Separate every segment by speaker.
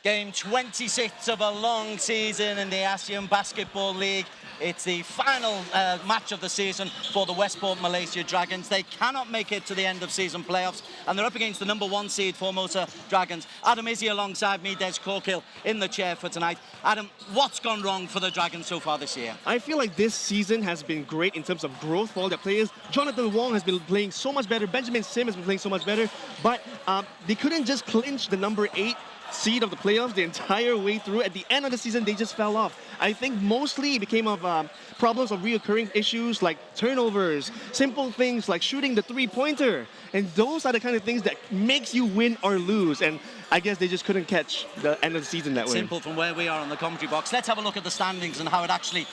Speaker 1: Game 26 of a long season in the ASEAN Basketball League. It's the final match of the season for the Westport Malaysia Dragons. They cannot make it to the end of season playoffs, and they're up against the number 1 seed Formosa Dragons. Adam Izzy alongside me, Des Corkill, in the chair for tonight. Adam, what's gone wrong for the Dragons so far this year?
Speaker 2: I feel like this season has been great in terms of growth for all their players. Jonathan Wong has been playing so much better. Benjamin Sim has been playing so much better. But they couldn't just clinch the number 8 seed of the playoffs the entire way through. At the end of the season, they just fell off. I think mostly it became of problems of reoccurring issues like turnovers, simple things like shooting the three-pointer. And those are the kind of things that makes you win or lose. And I guess they just couldn't catch the end of the season that way.
Speaker 1: Simple from where we are on the commentary box. Let's have a look at the standings and how it actually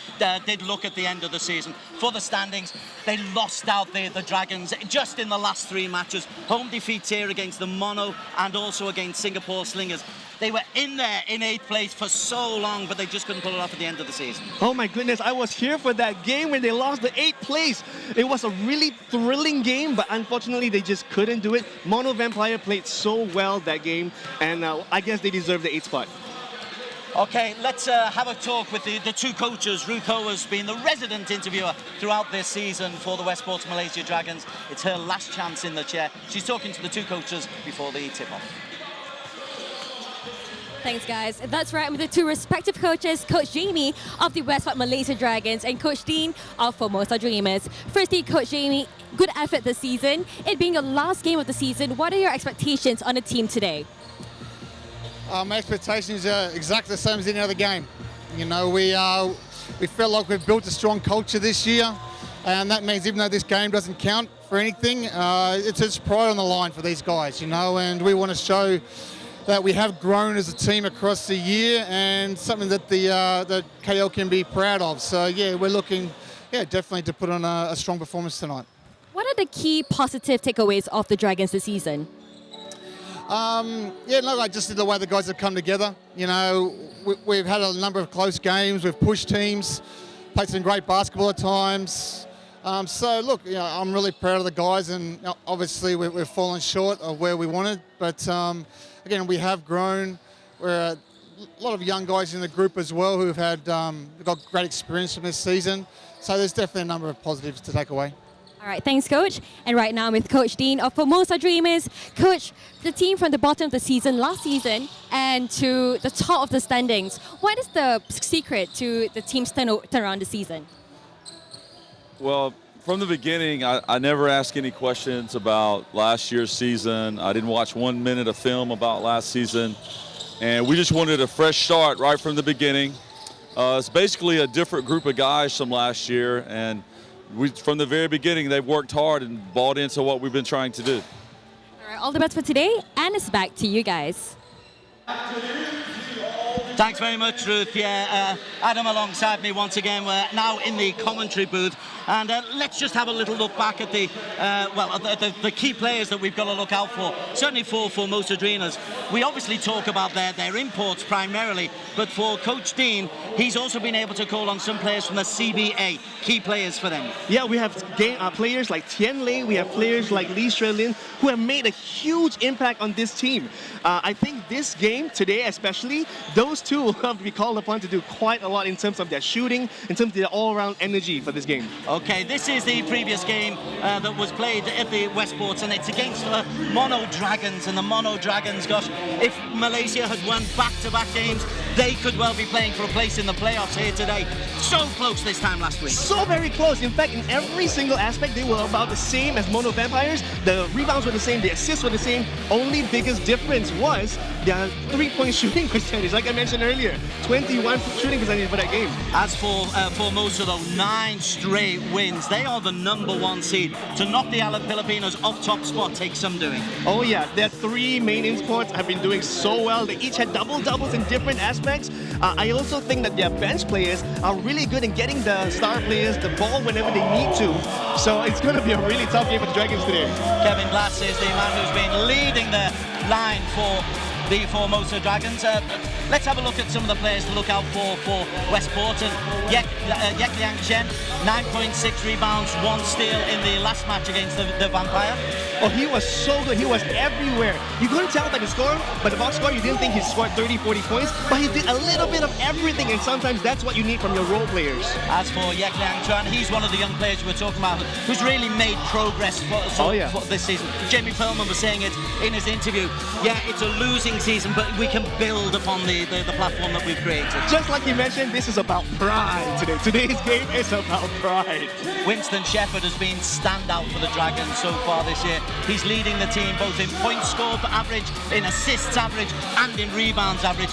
Speaker 1: did look at the end of the season. For the standings, they lost out the Dragons just in the last 3 matches. Home defeats here against the Mono and also against Singapore Slingers. They were in there in 8th place for so long, but they just couldn't pull it off at the end of the season.
Speaker 2: Oh my goodness, I was here for that game when they lost the 8th place. It was a really thrilling game, but unfortunately they just couldn't do it. Mono Vampire played so well that game, and I guess they deserve the 8th spot.
Speaker 1: Okay, let's have a talk with the 2 coaches. Ruth Ho has been the resident interviewer throughout this season for the Westports Malaysia Dragons. It's her last chance in the chair. She's talking to the 2 coaches before the tip-off.
Speaker 3: Thanks, guys. That's right. I'm with the 2 respective coaches, Coach Jamie of the Westport Malaysia Dragons and Coach Dean of Formosa Dreamers. Firstly, Coach Jamie, good effort this season. It being your last game of the season, what are your expectations on the team today?
Speaker 4: My expectations are exactly the same as any other game. You know, we felt like we've built a strong culture this year, and that means even though this game doesn't count for anything, it's pride on the line for these guys, you know, and we want to show that we have grown as a team across the year and something that the KL can be proud of. So, yeah, we're looking, definitely to put on a strong performance tonight.
Speaker 3: What are the key positive takeaways of the Dragons this season?
Speaker 4: Just the way the guys have come together. You know, we've had a number of close games. We've pushed teams, played some great basketball at times. I'm really proud of the guys, and obviously we've fallen short of where we wanted. But again, we have grown. We're a lot of young guys in the group as well who've got great experience from this season. So there's definitely a number of positives to take away.
Speaker 3: All right, thanks, Coach. And right now I'm with Coach Dean of Formosa Dreamers. Coach, the team from the bottom of the season last season and to the top of the standings, what is the secret to the team's turnaround this season?
Speaker 5: Well, from the beginning, I never asked any questions about last year's season. I didn't watch 1 minute of film about last season. And we just wanted a fresh start right from the beginning. It's basically a different group of guys from last year. And from the very beginning, they've worked hard and bought into what we've been trying to do.
Speaker 3: All right, all the best for today. And it's back to you guys.
Speaker 1: Thanks very much, Ruth. Adam alongside me once again. We're now in the commentary booth, and let's just have a little look back at the key players that we've got to look out for. Certainly for Formosa Dreamers, we obviously talk about their imports primarily, but for Coach Dean, he's also been able to call on some players from the CBA, key players for them.
Speaker 2: Yeah, we have players like Tian Lei, we have players like Lee Shrelin, who have made a huge impact on this team. I think this game today especially, those 2 will have to be called upon to do quite a lot in terms of their shooting, in terms of their all-around energy for this game.
Speaker 1: Okay, this is the previous game that was played at the Westports, and it's against the Mono Dragons. And the Mono Dragons, gosh, if Malaysia had won back-to-back games, they could well be playing for a place in the playoffs here today. So close this time last week.
Speaker 2: So very close. In fact, in every single aspect, they were about the same as Mono Vampires. The rebounds were the same, the assists were the same. Only biggest difference was their 3-point shooting percentage. Like I mentioned earlier, 21 shooting percentage for that game.
Speaker 1: As for Formosa, though, 9 straight wins. They are the number 1 seed. To knock the Alab Pilipinas off top spot takes some doing.
Speaker 2: Oh yeah, their 3 main imports have been doing so well. They each had double-doubles in different aspects. I also think that their bench players are really good in getting the star players the ball whenever they need to. So it's going to be a really tough game for the Dragons today.
Speaker 1: Kevin Glass is the man who's been leading the line for the Formosa Dragons. Let's have a look at some of the players to look out for Westport. And Yek Liang Chen, 9.6 rebounds, 1 steal in the last match against the Vampire.
Speaker 2: Oh, he was so good. He was everywhere. You couldn't tell by the score, but the box score, you didn't think he scored 30, 40 points, but he did a little bit of everything, and sometimes that's what you need from your role players.
Speaker 1: As for Yek Liang Chen, he's one of the young players we're talking about who's really made progress for this season. Jamie Perlman was saying it in his interview. Yeah, it's a losing season, but we can build upon the platform that we've created.
Speaker 2: Just like you mentioned, this is about pride today. Today's game is about pride.
Speaker 1: Winston Shepherd has been standout for the Dragons so far this year. He's leading the team both in points scored average, in assists average, and in rebounds average.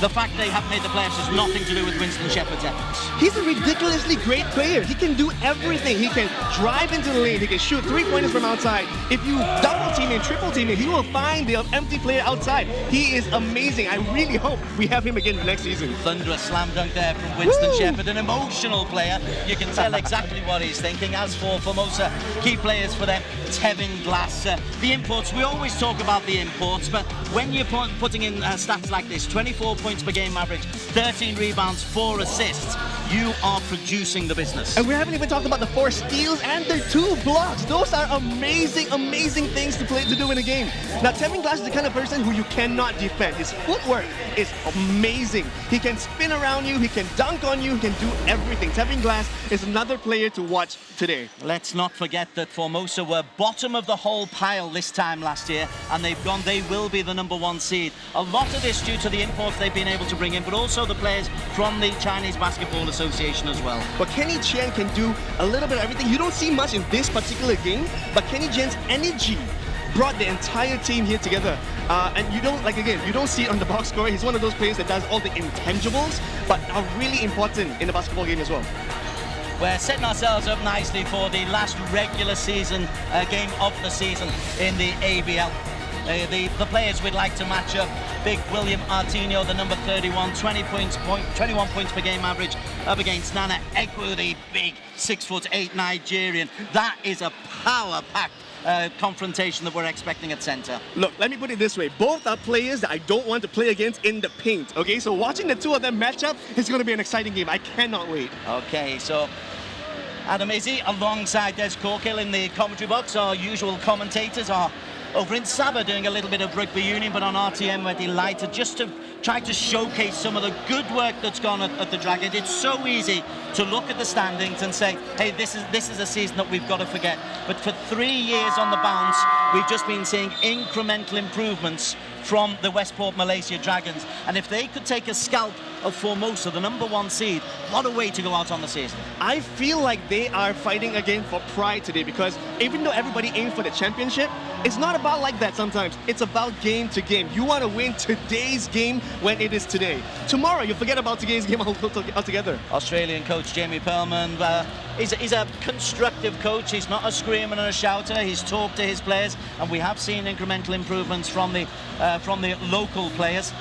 Speaker 1: The fact they haven't made the playoffs has nothing to do with Winston Shepherd's efforts.
Speaker 2: He's a ridiculously great player. He can do everything. He can drive into the lane. He can shoot 3-pointers from outside. If you double team him, triple team him, he will find the empty player outside. He is amazing. I really hope we have him again next season.
Speaker 1: Thunderous slam dunk there from Winston Shepherd, an emotional player. You can tell exactly what he's thinking. As for Formosa, key players for them, Tevin Glass. The imports, we always talk about the imports, but when you're putting in stats like this, 24 points per game average, 13 rebounds, 4 assists, you are producing the business.
Speaker 2: And we haven't even talked about the 4 steals and the 2 blocks. Those are amazing, amazing things to do in a game. Now, Tevin Glass is the kind of person who you cannot defend. His footwork is amazing. He can spin around you, he can dunk on you, he can do everything. Tevin Glass is another player to watch today.
Speaker 1: Let's not forget that Formosa were bottom of the whole pile this time last year, and they will be the #1 seed. A lot of this due to the imports they've been able to bring in, but also the players from the Chinese Basketball Association as well.
Speaker 2: But Kenny Chen can do a little bit of everything. You don't see much in this particular game, but Kenny Chen's energy brought the entire team here together. And you don't see it on the box score. He's one of those players that does all the intangibles, but are really important in the basketball game as well.
Speaker 1: We're setting ourselves up nicely for the last regular season game of the season in the ABL. The players we'd like to match up: Big William Artino, the number 31, 21 points per game average, up against Nana Egwu, the big 6'8" Nigerian. That is a power-packed confrontation that we're expecting at center.
Speaker 2: Look, let me put it this way. Both are players that I don't want to play against in the paint, okay? So watching the two of them match up is going to be an exciting game. I cannot wait.
Speaker 1: Okay, so Adam Izzy alongside Des Corkill in the commentary box. Our usual commentators are over in Sabah doing a little bit of rugby union, but on RTM we're delighted just to try to showcase some of the good work that's gone at the Dragon. It's so easy to look at the standings and say, hey, this is a season that we've got to forget. But for 3 years on the bounce, we've just been seeing incremental improvements from the Westport Malaysia Dragons. And if they could take a scalp of Formosa, the #1 seed, what a way to go out on the season.
Speaker 2: I feel like they are fighting again for pride today, because even though everybody aims for the championship, it's not about like that sometimes. It's about game to game. You want to win today's game when it is today. Tomorrow, you forget about today's game altogether.
Speaker 1: Australian coach Jamie Perlman, he's a constructive coach. He's not a screamer and a shouter. He's talked to his players, and we have seen incremental improvements from the local players.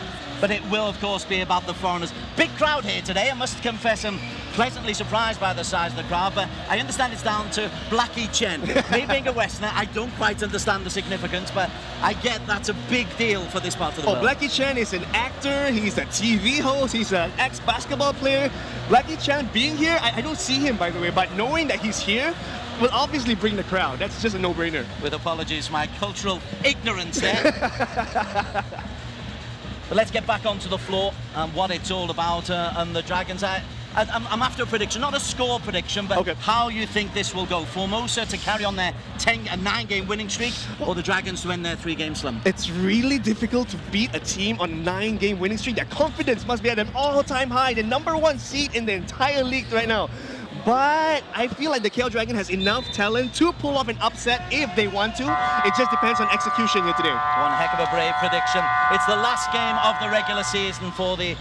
Speaker 1: But it will, of course, be about the foreigners. Big crowd here today. I must confess I'm pleasantly surprised by the size of the crowd, but I understand it's down to Blackie Chen. Me being a Westerner, I don't quite understand the significance, but I get that's a big deal for this part of the world.
Speaker 2: Blackie Chen is an actor, he's a TV host, he's an ex-basketball player. Blackie Chen being here, I don't see him, by the way, but knowing that he's here will obviously bring the crowd. That's just a no-brainer.
Speaker 1: With apologies for my cultural ignorance there. But let's get back onto the floor and what it's all about and the Dragons. I'm after a prediction, not a score prediction, but how you think this will go. Formosa to carry on their 9-game winning streak, or the Dragons to end their 3-game slump?
Speaker 2: It's really difficult to beat a team on a 9-game winning streak. Their confidence must be at an all-time high, the #1 seed in the entire league right now. But I feel like the KL Dragon has enough talent to pull off an upset if they want to. It just depends on execution here today.
Speaker 1: One heck of a brave prediction. It's the last game of the regular season for the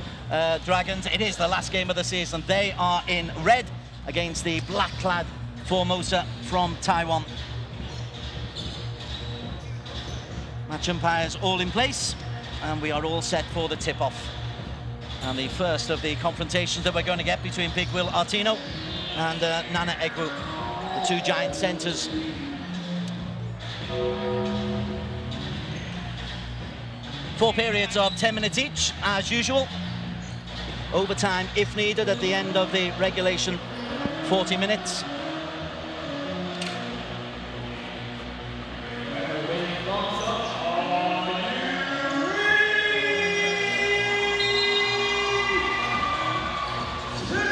Speaker 1: Dragons. It is the last game of the season. They are in red against the black-clad Formosa from Taiwan. Match umpires all in place, and we are all set for the tip-off. And the first of the confrontations that we're going to get between Big Will Artino and Nana Egwu, the two giant centres. 4 periods of 10 minutes each, as usual. Overtime, if needed, at the end of the regulation 40 minutes.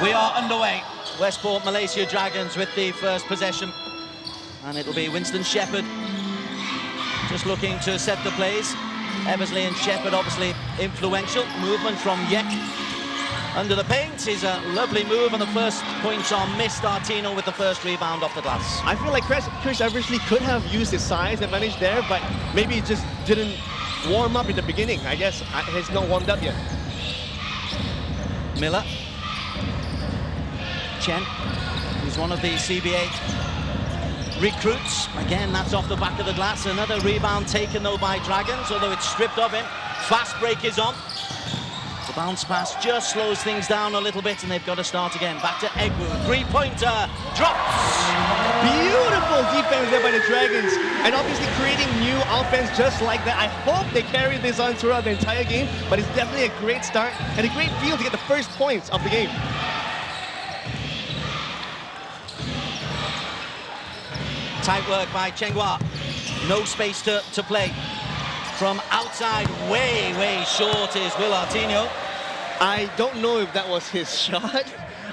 Speaker 1: We are underway. Westport Malaysia Dragons with the first possession. And it'll be Winston Shepherd just looking to set the plays. Eversley and Shepherd obviously influential. Movement from Yek under the paint is a lovely move, and the first points are missed. Artino with the first rebound off the glass.
Speaker 2: I feel like Chris Eversley could have used his size advantage there, but maybe he just didn't warm up in the beginning. I guess he's not warmed up yet.
Speaker 1: Miller. Chen, who's one of the CBA recruits. Again, that's off the back of the glass. Another rebound taken though by Dragons, although it's stripped of him. Fast break is on. The bounce pass just slows things down a little bit, and they've got to start again. Back to Egwu. Three-pointer drops.
Speaker 2: Beautiful defense there by the Dragons, and obviously creating new offense just like that. I hope they carry this on throughout the entire game, but it's definitely a great start and a great feel to get the first points of the game.
Speaker 1: Tight work by Chenghua. No space to play. From outside, way short is Will Artino.
Speaker 2: I don't know if that was his shot.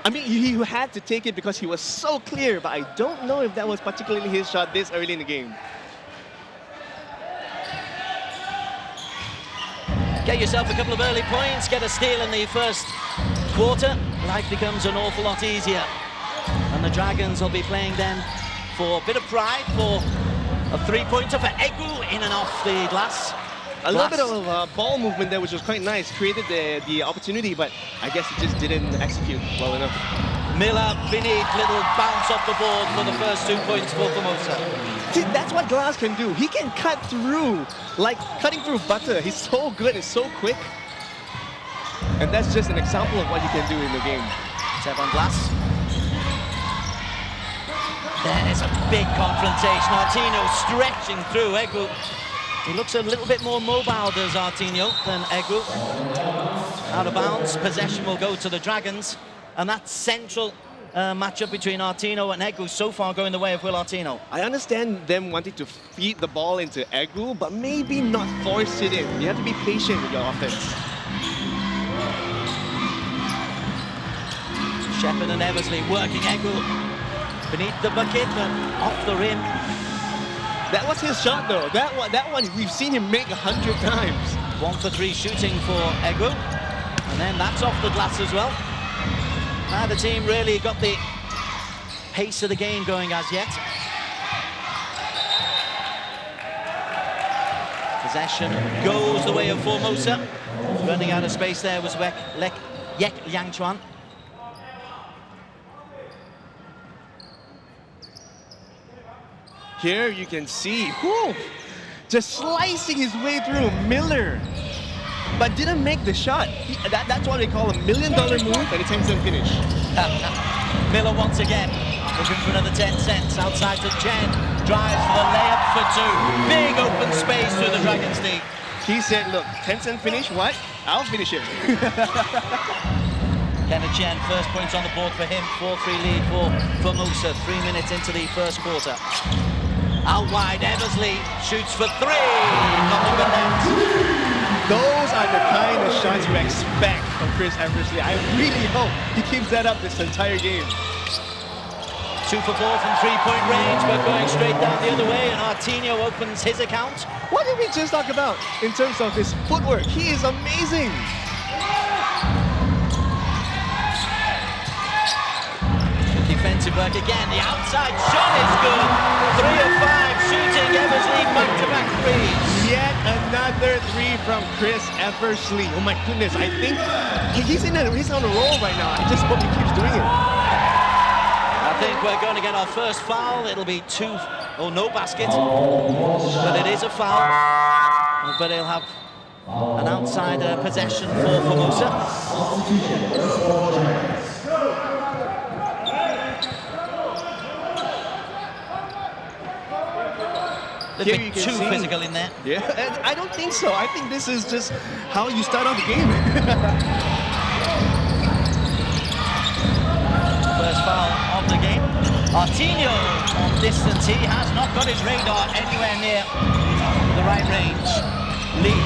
Speaker 2: I mean, he had to take it because he was so clear, but I don't know if that was particularly his shot this early in the game.
Speaker 1: Get yourself a couple of early points, get a steal in the first quarter. Life becomes an awful lot easier. And the Dragons will be playing then for a bit of pride, for a three-pointer for Egwu in and off the glass.
Speaker 2: A little bit of ball movement there, which was quite nice. Created the opportunity, but I guess he just didn't execute well enough.
Speaker 1: Miller beneath, little bounce off the board for the first 2 points for Formosa.
Speaker 2: See, that's what Glass can do. He can cut through, like cutting through butter. He's so good and so quick. And that's just an example of what he can do in the game.
Speaker 1: Seven Glass. There's a big confrontation. Artino stretching through Egwu. He looks a little bit more mobile, does Artino, than Egwu. Out of bounds, possession will go to the Dragons. And that central matchup between Artino and Egwu so far going the way of Will Artino.
Speaker 2: I understand them wanting to feed the ball into Egwu, but maybe not force it in. You have to be patient with your offense.
Speaker 1: Shepherd and Eversley working Egwu beneath the bucket, but off the rim.
Speaker 2: That was his shot though. That one we've seen him make 100 times.
Speaker 1: 1 for 3 shooting for Egwu. And then that's off the glass as well. Neither team really got the pace of the game going as yet. Possession goes the way of Formosa. Running out of space there was Yek Liangchuan.
Speaker 2: Here you can see, just slicing his way through Miller, but didn't make the shot. That's what they call a $1 million move, and it's instant finish.
Speaker 1: Miller once again looking for another 10 cents outside to Chen. Drives for the layup for 2. Big open space through the Dragons' D.
Speaker 2: He said, look, 10-cent finish, what? I'll finish it.
Speaker 1: Kenneth Chen, first points on the board for him. 4-3 lead for Formosa, 3 minutes into the first quarter. Out wide, Eversley shoots for 3. Nothing but net.
Speaker 2: Those are the kind of shots you expect from Chris Eversley. I really hope he keeps that up this entire game.
Speaker 1: 2 for 4 from 3-point range, but going straight down the other way, and Artino opens his account.
Speaker 2: What did we just talk about in terms of his footwork? He is amazing.
Speaker 1: Defensive work again. The outside shot is good. 3 of 5 shooting. Eversley back-to-back threes.
Speaker 2: Yet another 3 from Chris Eversley. Oh my goodness! I think he's on a roll right now. I just hope he keeps doing it.
Speaker 1: I think we're going to get our first foul. It'll be 2 or no basket, but it is a foul. But he'll have an outside possession for Formosa. A
Speaker 2: Here
Speaker 1: bit
Speaker 2: you can
Speaker 1: too
Speaker 2: see.
Speaker 1: physical in there.
Speaker 2: Yeah, and I don't think so. I think this is just how you start off the game.
Speaker 1: First foul of the game. Artinho on distance. He has not got his radar anywhere near the right range. Lee.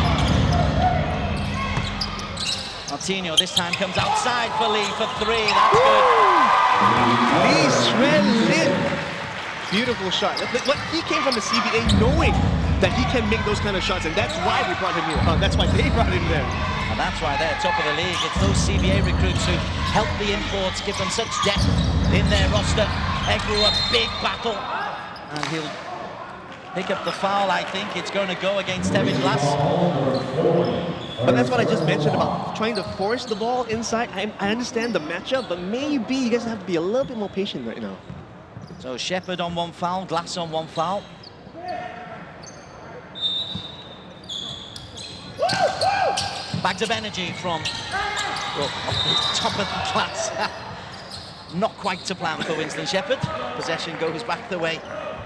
Speaker 1: Artinho this time comes outside for Lee for three. That's good.
Speaker 2: Lee Sren-Lin. Beautiful shot. Look, he came from the CBA knowing that he can make those kind of shots, and that's why we brought him here. That's why they brought him there.
Speaker 1: And that's why they're top of the league. It's those CBA recruits who help the imports, give them such depth in their roster. Egwu, a big battle. And he'll pick up the foul, I think. It's going to go against Kevin Glass.
Speaker 2: But that's what I just mentioned about trying to force the ball inside. I understand the matchup, but maybe you guys have to be a little bit more patient right now.
Speaker 1: So Shepherd on one foul, Glass on one foul. Bags of energy from the top of the class. Not quite to plan for Winston Shepherd. Possession goes back the way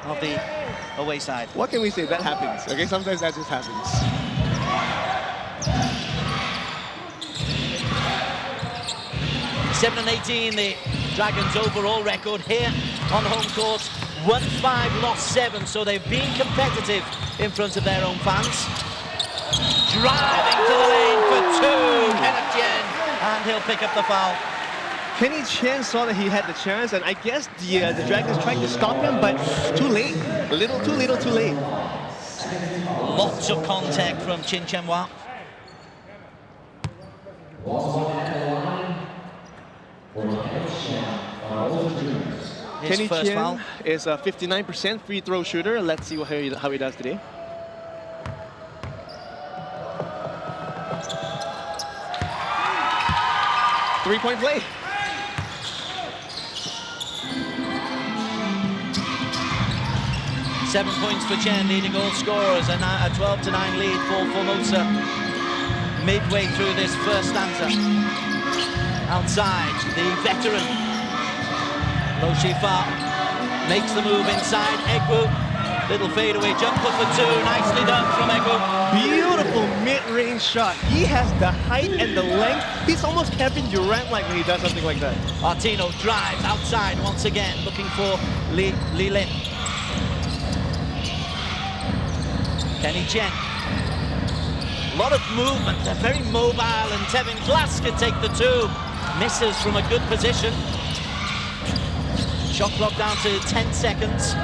Speaker 1: of the away side.
Speaker 2: What can we say? That happens, okay? Sometimes that just happens.
Speaker 1: Seven and 18, the Dragons' overall record here on home court. 1-5, lost 7, so they've been competitive in front of their own fans. Driving to the lane for two, Kenneth Jen, and he'll pick up the foul.
Speaker 2: Kenny Chen saw that he had the chance, and I guess the Dragons tried to stop him, but too late. A little too late.
Speaker 1: Lots of contact from Chin Chen Hua.
Speaker 2: Kenny
Speaker 1: First
Speaker 2: Chen
Speaker 1: foul.
Speaker 2: is a 59% free throw shooter. Let's see how he does today. Three-point play.
Speaker 1: Seven points for Chen, leading all scorers, and a 12-9 lead for Formosa. Midway through this first stanza. Outside, the veteran, Lo Shifa, makes the move inside. Egwu, little fadeaway jumper for two. Nicely done from Egwu.
Speaker 2: Beautiful mid-range shot. He has the height and the length. He's almost Kevin Durant-like when he does something like that.
Speaker 1: Artino drives outside once again, looking for Li Lin. Kenny Chen. A lot of movement. They're very mobile, and Tevin Glass can take the two. Misses from a good position. Shot clock down to 10 seconds.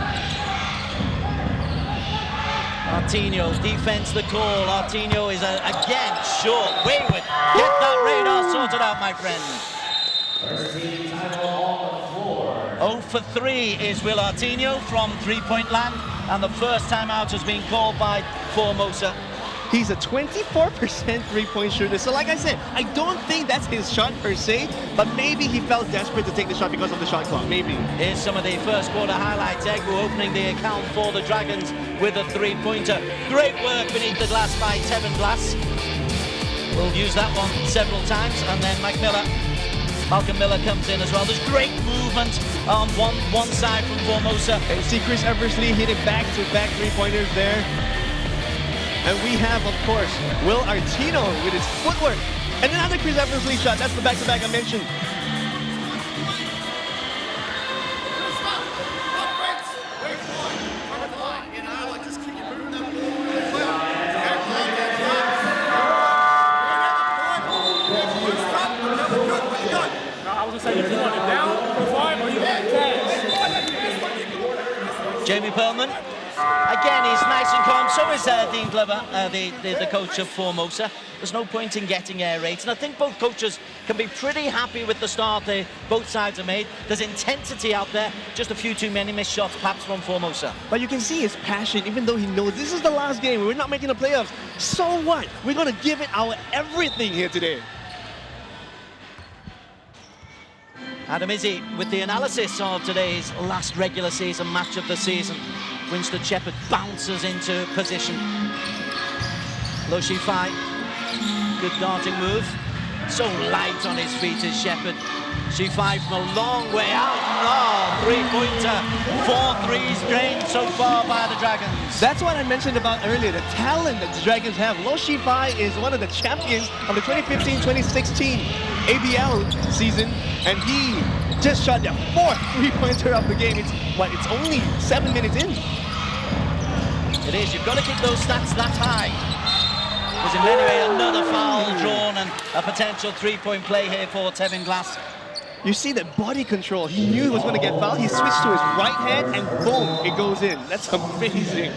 Speaker 1: Artinho, defense the call. Artinho is again short, wayward. Get that radar sorted out, my friend. 0 for 3 is Will Artinho from three-point land, and the first timeout has been called by Formosa.
Speaker 2: He's a 24% three-point shooter. So like I said, I don't think that's his shot per se, but maybe he felt desperate to take the shot because of the shot clock, maybe.
Speaker 1: Here's some of the first quarter highlights. Egwu opening the account for the Dragons with a three-pointer. Great work beneath the glass by Tevin Glass. We'll use that one several times, and then Malcolm Miller comes in as well. There's great movement on one side from Formosa.
Speaker 2: And see Chris Eversley hitting back-to-back three-pointers there. And we have, of course, Will Artino with his footwork. And another Chris Eversley shot. That's the back-to-back I mentioned.
Speaker 1: Jamie Perlman, again, he's nice and calm. So is Dean Glover, the coach of Formosa. There's no point in getting air raids, and I think both coaches can be pretty happy with the start both sides have made. There's intensity out there, just a few too many missed shots, perhaps from Formosa.
Speaker 2: But you can see his passion, even though he knows this is the last game. We're not making the playoffs. So what? We're going to give it our everything here today.
Speaker 1: Adam Izzy with the analysis of today's last regular season match of the season. Winston Shepherd bounces into position. Lo Shifai, good darting move. So light on his feet is Shepherd. G5 from a long way out. Oh, three-pointer. 4 threes drained so far by the Dragons.
Speaker 2: That's what I mentioned about earlier, the talent that the Dragons have. Lo Shifai is one of the champions of the 2015-2016 ABL season, and he just shot their 4th three-pointer of the game. It's only 7 minutes in.
Speaker 1: It is. You've got to keep those stats that high. Because in many ways, another foul drawn and a potential three-point play here for Tevin Glass.
Speaker 2: You see that body control. He knew he was going to get fouled. He switched to his right hand and boom, it goes in. That's amazing.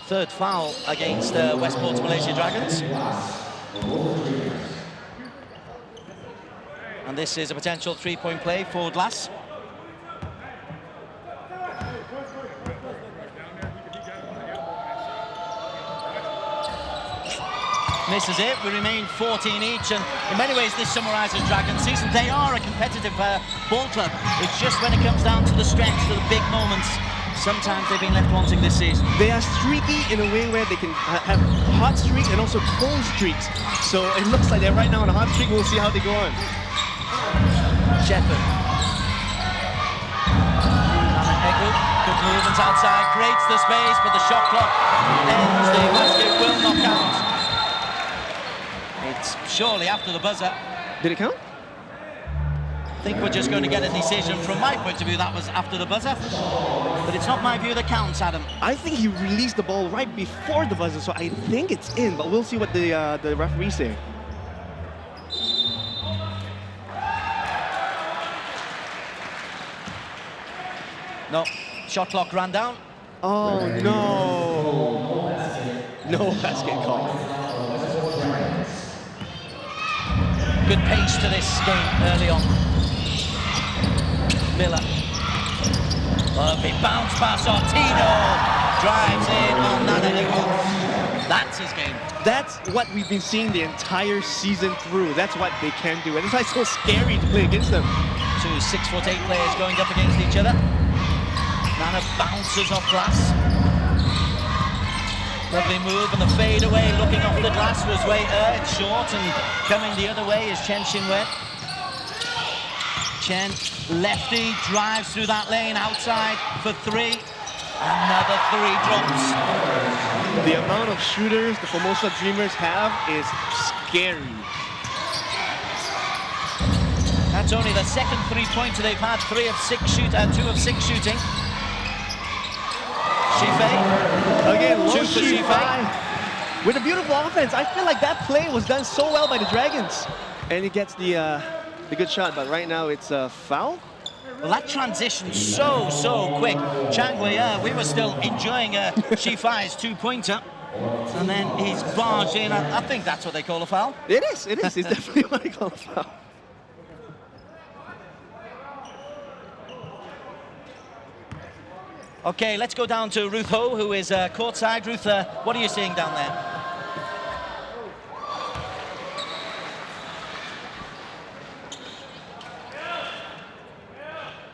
Speaker 1: 3rd foul against Westports Malaysia Dragons. And this is a potential three-point play for Glass. Misses it. We remain 14 each, and in many ways this summarises Dragons' season. They are a competitive ball club. It's just when it comes down to the stretch, to the big moments, sometimes they've been left wanting this season.
Speaker 2: They are streaky in a way where they can have hot streaks and also cold streaks. So it looks like they're right now on a hot streak. We'll see how they go on.
Speaker 1: Shepherd. Good movements outside, creates the space, but the shot clock ends. The basket will not count. It's surely after the buzzer.
Speaker 2: Did it count?
Speaker 1: I think we're just going to get a decision. From my point of view, that was after the buzzer. But it's not my view that counts, Adam.
Speaker 2: I think he released the ball right before the buzzer, so I think it's in, but we'll see what the referee say.
Speaker 1: No, shot clock ran down.
Speaker 2: Oh, no. No basket call.
Speaker 1: Good pace to this game early on. Miller. Lovely bounce pass. Ortino drives in on Nana. That's his game.
Speaker 2: That's what we've been seeing the entire season through. That's what they can do. And that's why it's so scary to play against them.
Speaker 1: 2 6'8" players going up against each other. Nana bounces off glass. Lovely move, and the fade away looking off the glass was Wei It's short, and coming the other way is Chen Xinwen. Chen, lefty, drives through that lane outside for 3. Another 3 drops.
Speaker 2: The amount of shooters the Formosa Dreamers have is scary.
Speaker 1: That's only the 2nd three-pointer they've had. 2 of 6 shooting. Shifei.
Speaker 2: Again, Lo
Speaker 1: 2 for
Speaker 2: Shifei with a beautiful offense. I feel like that play was done so well by the Dragons. And he gets the good shot, but right now it's a foul.
Speaker 1: Well, that transition so quick. Chang Wei, we were still enjoying Shifei's 2-pointer. And then he's barged in. I think that's what they call a foul.
Speaker 2: It is. It's definitely what they call a foul.
Speaker 1: Okay, let's go down to Ruth Ho, who is courtside. Ruth, what are you seeing down there?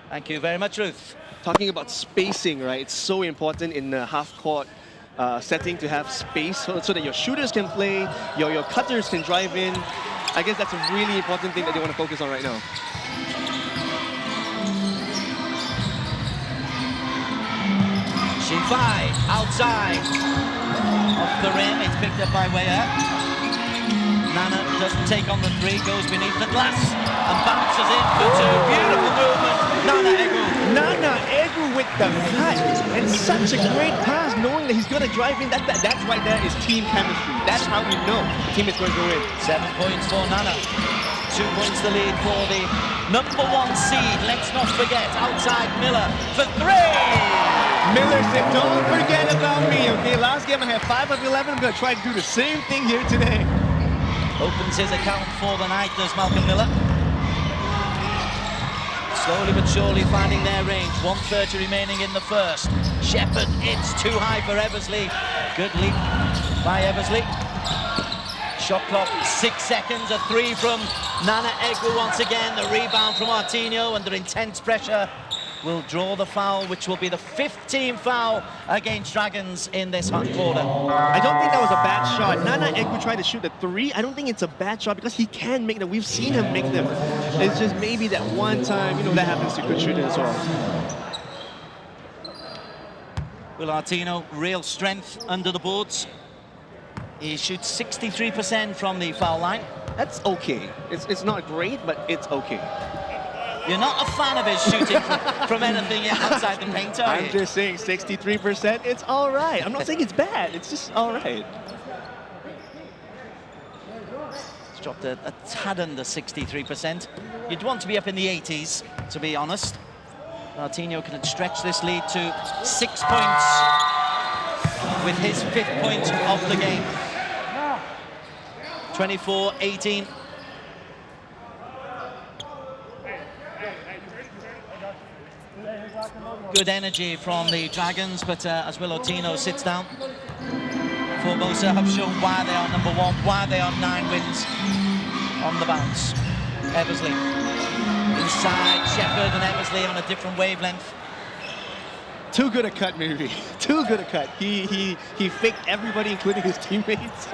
Speaker 1: Thank you very much, Ruth.
Speaker 2: Talking about spacing, right? It's so important in the half-court setting to have space so that your shooters can play, your cutters can drive in. I guess that's a really important thing that they want to focus on right now.
Speaker 1: Shifei outside. Off the rim, it's picked up by Weyer. Nana doesn't take on the 3, goes beneath the glass and bounces in for 2. Beautiful movement.
Speaker 2: Nana Egu with the cut. And such a great pass, knowing that he's going to drive in. That's right there is team chemistry. That's how we know the team is going to go in.
Speaker 1: 7 points for Nana. 2 points the lead for the number 1 seed. Let's not forget, outside Miller for 3.
Speaker 2: Miller said, don't forget about me. Okay, last game I had 5 of 11. I'm going to try to do the same thing here today.
Speaker 1: Opens his account for the night, does Malcolm Miller. Slowly but surely finding their range. 1:30 remaining in the first. Shepherd, it's too high for Eversley. Good leap by Eversley. Shot clock, 6 seconds. A 3 from Nana Egu once again. The rebound from Martino under intense pressure will draw the foul, which will be the 15th foul against Dragons in this quarter.
Speaker 2: I don't think that was a bad shot. Nana Egu tried to shoot the three. I don't think it's a bad shot because he can make them. We've seen him make them. It's just maybe that one time, that happens to good shooter as well.
Speaker 1: Will Artino, real strength under the boards. He shoots 63% from the foul line.
Speaker 2: That's okay. It's not great, but it's okay.
Speaker 1: You're not a fan of his shooting from anything outside the paint, are you?
Speaker 2: I'm just saying 63%, it's all right. I'm not saying it's bad, it's just all right.
Speaker 1: It's dropped a tad under 63%. You'd want to be up in the 80s, to be honest. Artino can stretch this lead to 6 points with his 5th point of the game. 24-18. Good energy from the Dragons, but as Will Artino sits down, Formosa have shown why they are number 1, why they are 9 wins on the bounce. Eversley inside, Shepherd and Eversley on a different wavelength.
Speaker 2: Too good a cut, maybe. Too good a cut. He faked everybody, including his teammates.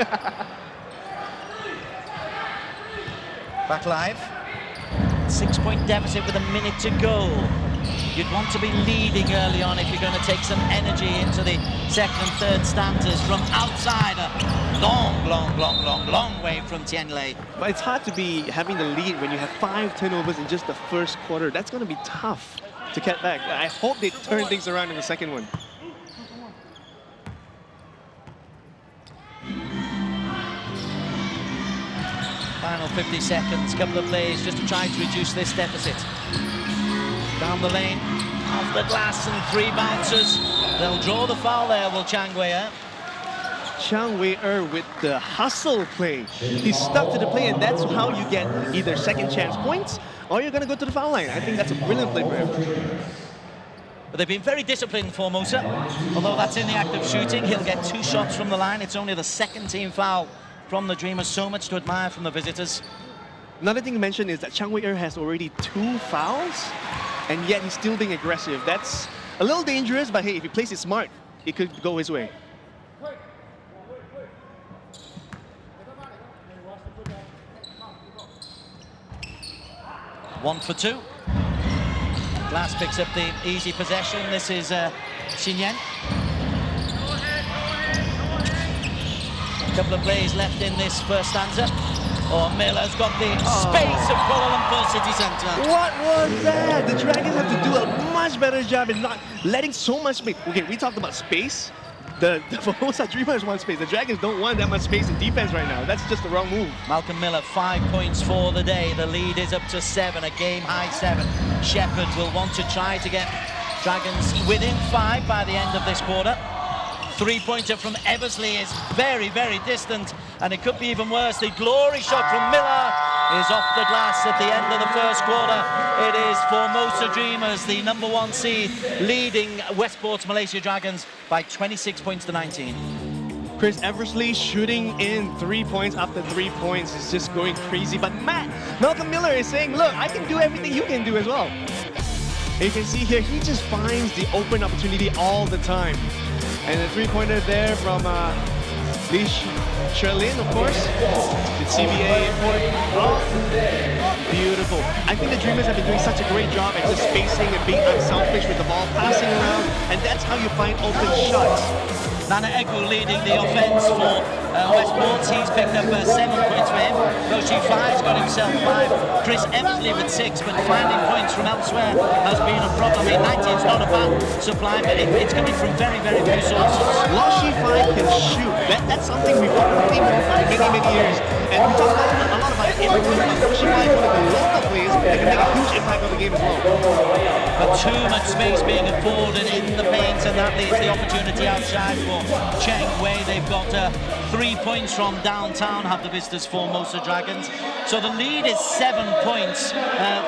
Speaker 1: Back live. 6-point deficit with a minute to go. You'd want to be leading early on if you're going to take some energy into the second and third stanzas from outside. A long way from Tianlei.
Speaker 2: But it's hard to be having the lead when you have 5 turnovers in just the first quarter. That's going to be tough to get back. I hope they turn things around in the second one.
Speaker 1: Final 50 seconds, couple of plays just to try to reduce this deficit. Down the lane, off the glass and 3 bouncers. They'll draw the foul there, will Chang Wei-er.
Speaker 2: Chang Wei-er with the hustle play. He stuck to the play, and that's how you get either second chance points or you're going to go to the foul line. I think that's a brilliant play for him.
Speaker 1: But they've been very disciplined, Formosa. Although that's in the act of shooting, he'll get 2 shots from the line. It's only the 2nd team foul from the Dreamers. So much to admire from the visitors.
Speaker 2: Another thing to mention is that Chang Wei-er has already 2 fouls, and yet he's still being aggressive. That's a little dangerous, but hey, if he plays it smart, it could go his way.
Speaker 1: One for 2. Glass picks up the easy possession. This is Xin Yan. A couple of plays left in this first stanza. Oh, Miller's got the space of Kuala Lumpur City Centre.
Speaker 2: What was that? The Dragons have to do a much better job in not letting so much space. Okay, we talked about space. The Formosa Dreamers want space. The Dragons don't want that much space in defense right now. That's just the wrong move.
Speaker 1: Malcolm Miller, 5 points for the day. The lead is up to 7, a game-high 7. Shepherd will want to try to get Dragons within 5 by the end of this quarter. 3-pointer from Eversley is very, very distant, and it could be even worse. The glory shot from Miller is off the glass at the end of the first quarter. It is Formosa Dreamers, the number 1 seed, leading Westports Malaysia Dragons by 26 points to 19.
Speaker 2: Chris Eversley shooting in 3 points after 3 points is just going crazy. But Malcolm Miller is saying, look, I can do everything you can do as well. And you can see here, he just finds the open opportunity all the time. And a 3-pointer there from Li Sherlin, of course. It's CBA important. Oh, beautiful. I think the Dreamers have been doing such a great job at just spacing and being unselfish with the ball passing around. And that's how you find open shots.
Speaker 1: Nana Egu leading the offense for Westports. He's picked up 7 points for him. Roshi Fai's got himself 5. Chris Eversley with 6, but finding points from elsewhere has been a problem. 19 is not a bad supply, but it's coming from very, very few sources.
Speaker 2: Roshi Fai can shoot. That's something we've been for many years. And we talk a lot about it. Roshi Fai is one of the local players that can make a huge impact on the game as well.
Speaker 1: But too much space being afforded in the paint, and that leaves the opportunity outside for Cheng Wei. They've got 3 points from downtown, have the visitors Formosa Dragons. So the lead is 7 points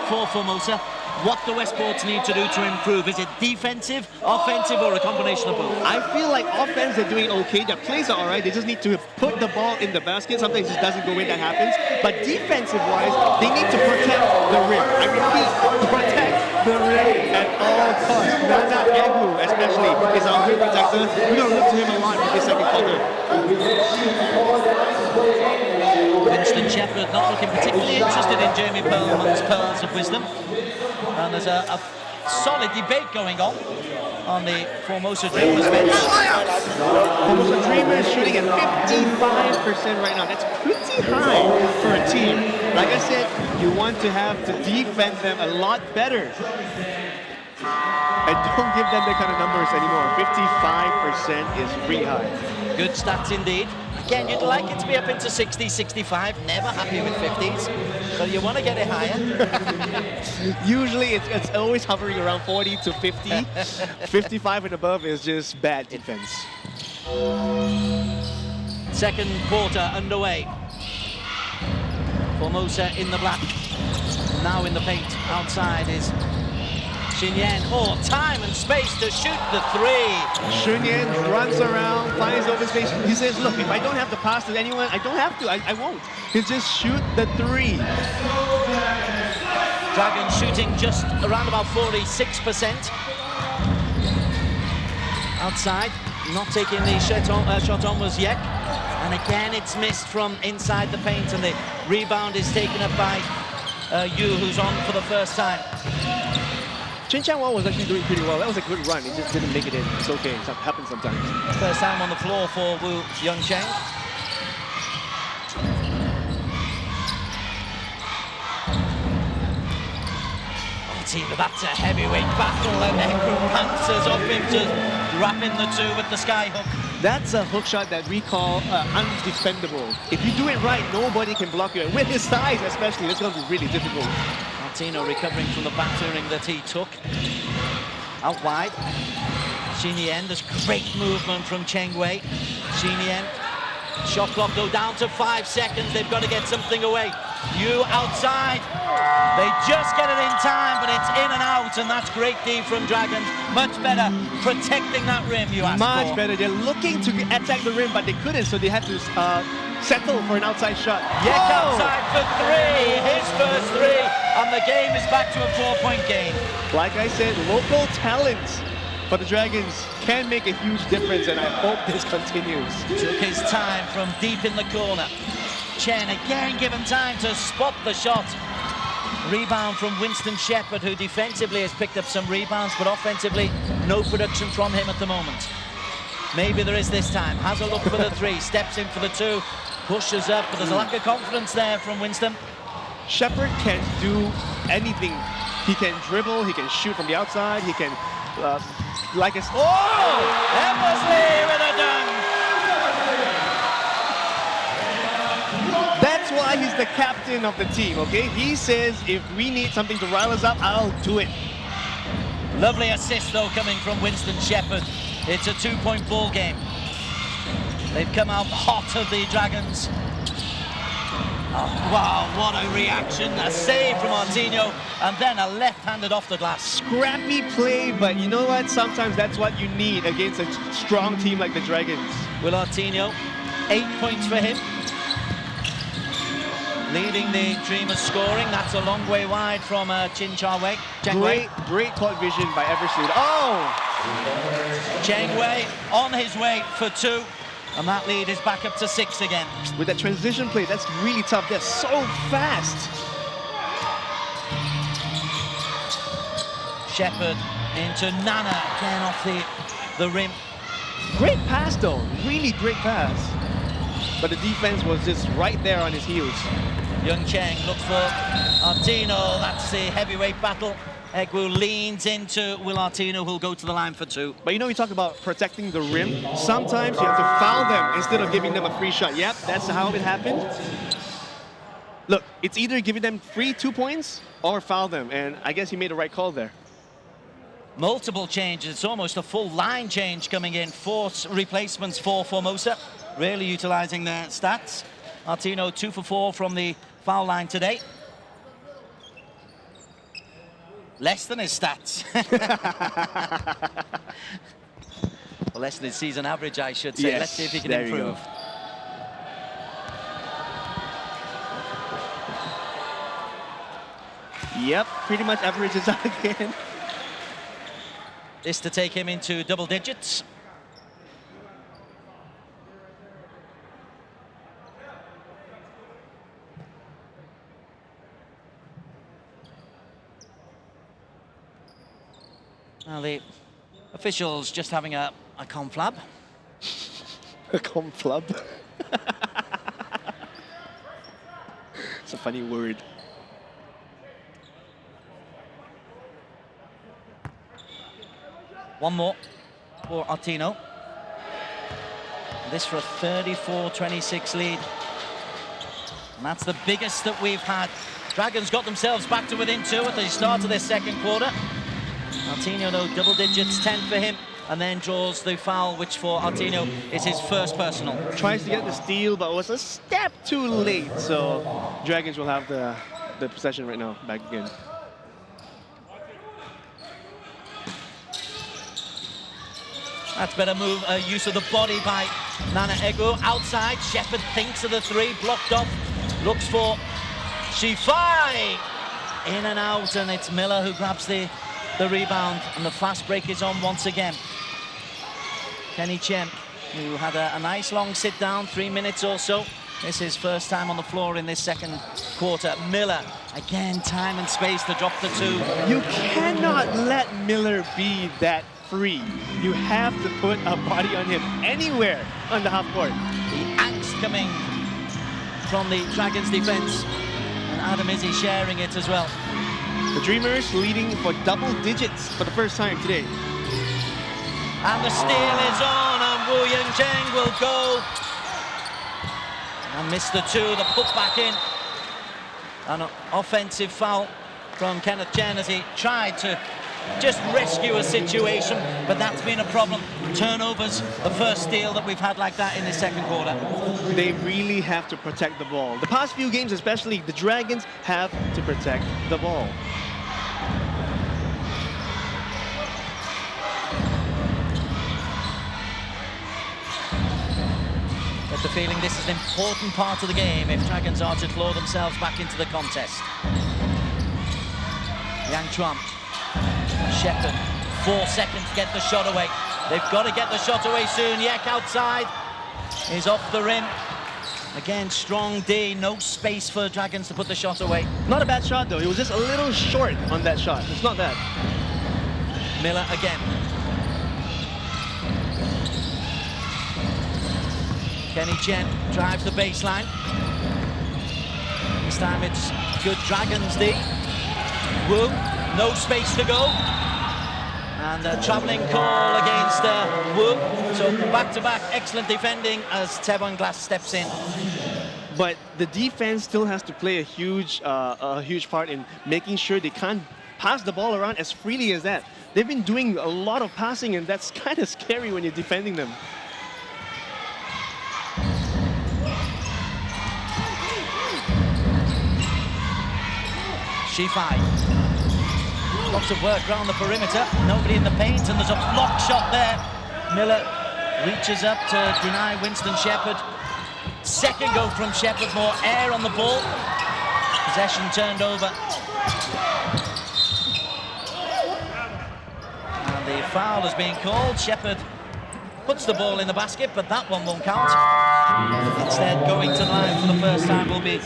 Speaker 1: for Formosa. What do Westports need to do to improve? Is it defensive, offensive, or a combination of both?
Speaker 2: I feel like offense they're doing okay. Their plays are alright. They just need to put the ball in the basket. Sometimes it just doesn't go in, that happens. But defensive-wise, they need to protect the rim. I repeat, protect the rim at all costs. Nana Egu, especially, is our rim protector. We're going to look to him a lot for this second quarter.
Speaker 1: Winston Shepherd not looking particularly interested in Jamie Perlman's pearls of wisdom. And there's a solid debate going on the Formosa Dreamers bench.
Speaker 2: Formosa Dreamers shooting at 55% right now. That's pretty high for a team. Like I said, you want to have to defend them a lot better. And don't give them that kind of numbers anymore. 55% is really high.
Speaker 1: Good stats indeed. Again, you'd like it to be up into 60, 65. Never happy with 50s. So you want to get it higher.
Speaker 2: Usually it's always hovering around 40 to 50. 55 and above is just bad defense.
Speaker 1: Second quarter underway. Formosa in the black. Now in the paint. Outside is Xinyan. Oh, time and space to shoot the three.
Speaker 2: Xinyan runs around, finds open space. He says, look, if I don't have to pass to anyone, I don't have to. I won't. He'll just shoot the three.
Speaker 1: Dragons shooting just around about 46%. Outside, not taking the shot on was Yek. And again, it's missed from inside the paint, and the rebound is taken up by Yu, who's on for the first time.
Speaker 2: Chen Chang-Won was actually doing pretty well. That was a good run. He just didn't make it in. It's okay. It happens sometimes.
Speaker 1: First time on the floor for Wu Yongcheng. Oh, team, that's a heavyweight battle, and Ekru bounces off him to wrap in the two with the sky hook.
Speaker 2: That's a hook shot that we call undefendable. If you do it right, nobody can block you. And with his size especially, that's going to be really difficult.
Speaker 1: Martino recovering from the battering that he took. Out wide. Xinyan, there's great movement from Cheng Wei. Xinyan, shot clock go down to 5 seconds. They've got to get something away. Yu outside. They just get it in time, but it's in and out, and that's great D from Dragons. Much better protecting that rim, you asked
Speaker 2: Much
Speaker 1: for.
Speaker 2: better. They're looking to attack the rim, but they couldn't, so they had to settle for an outside shot.
Speaker 1: Yek outside for three, his first three, and the game is back to a 4-point game.
Speaker 2: Like I said, local talent for the Dragons can make a huge difference, and I hope this continues.
Speaker 1: Took his time from deep in the corner. Chen again given time to spot the shot. Rebound from Winston Shepherd, who defensively has picked up some rebounds, but offensively, no production from him at the moment. Maybe there is this time. Has a look for the three, steps in for the two, pushes up, but there's a lack of confidence there from Winston.
Speaker 2: Shepherd can do anything. He can dribble, he can shoot from the outside, he can, like a...
Speaker 1: Oh! Eversley with a dunk!
Speaker 2: That's why he's the captain of the team, okay? He says, if we need something to rile us up, I'll do it.
Speaker 1: Lovely assist, though, coming from Winston Shepherd. It's a 2-point ball game. They've come out hot of the Dragons. Oh, wow, what a reaction. A save from Martino, and then a left-handed off the glass.
Speaker 2: Scrappy play, but you know what? Sometimes that's what you need against a strong team like the Dragons.
Speaker 1: Will Martino, 8 points for him. Leading the Dreamers scoring. That's a long way wide from Cheng Wei.
Speaker 2: Great court vision by Eversley. Oh!
Speaker 1: Cheng Wei on his way for two. And that lead is back up to 6 again.
Speaker 2: With that transition play, that's really tough. They're so fast.
Speaker 1: Shepherd into Nana, again off the rim.
Speaker 2: Great pass though, really great pass. But the defense was just right there on his heels.
Speaker 1: Young Cheng looks for Artino, that's the heavyweight battle. Egwu leans into Will Artino, who'll go to the line for two.
Speaker 2: But you know, we talk about protecting the rim. Sometimes you have to foul them instead of giving them a free shot. Yep, that's how it happened. Look, it's either giving them free 2 points or foul them, and I guess he made the right call there.
Speaker 1: Multiple changes, it's almost a full line change coming in. 4 replacements for Formosa, really utilizing their stats. Artino 2 for 4 from the foul line today. Less than his stats. Well, less than his season average, I should say.
Speaker 2: Yes,
Speaker 1: let's see if he can
Speaker 2: there you
Speaker 1: improve.
Speaker 2: go. Yep, pretty much averages out again.
Speaker 1: this to take him into double digits. Now the officials just having a conflab.
Speaker 2: A conflab. It's a funny word.
Speaker 1: One more for Artino. This for a 34-26 lead. And that's the biggest that we've had. Dragons got themselves back to within 2 at the start of their second quarter. Artino, though, double digits, 10 for him, and then draws the foul, which for Artino is his first personal.
Speaker 2: Tries to get the steal, but was a step too late. So Dragons will have the possession right now, back again.
Speaker 1: That's better move, use of the body by Nana Ego. Outside, Shepherd thinks of the 3, blocked off, looks for Shifai. In and out, and it's Miller who grabs the rebound, and the fast break is on once again. Kenny Chen, who had a nice long sit down, 3 minutes or so. This is his first time on the floor in this second quarter. Miller, again, time and space to drop the 2.
Speaker 2: You cannot let Miller be that free. You have to put a body on him anywhere on the half court.
Speaker 1: The angst coming from the Dragons defense, and Adam Izzy sharing it as well.
Speaker 2: The Dreamers leading for double digits for the first time today.
Speaker 1: And the steal is on, and Wu Yung Cheng will go. And missed the 2, the put back in. An offensive foul from Kenneth Chen as he tried to just rescue a situation, but that's been a problem. Turnovers, the first steal that we've had like that in the second quarter.
Speaker 2: They really have to protect the ball. The past few games especially, the Dragons have to protect the ball.
Speaker 1: Get the feeling this is an important part of the game if Dragons are to claw themselves back into the contest. Yang Chuan. Shepherd, 4 seconds to get the shot away. They've got to get the shot away soon. Yek outside is off the rim. Again, strong D, no space for Dragons to put the shot away.
Speaker 2: Not a bad shot though, he was just a little short on that shot. It's not bad.
Speaker 1: Miller again. Kenny Chen drives the baseline. This time it's good Dragons D. Wu, no space to go. And a travelling call against Wu. So back-to-back excellent defending as Tevon Glass steps in.
Speaker 2: But the defense still has to play a huge part in making sure they can't pass the ball around as freely as that. They've been doing a lot of passing, and that's kind of scary when you're defending them.
Speaker 1: Shifai. Lots of work around the perimeter. Nobody in the paint, and there's a block shot there. Miller reaches up to deny Winston Shepherd. Second go from Shepherd, more air on the ball. Possession turned over. And the foul is being called. Shepherd puts the ball in the basket, but that one won't count. Instead, going to the line for the first time will be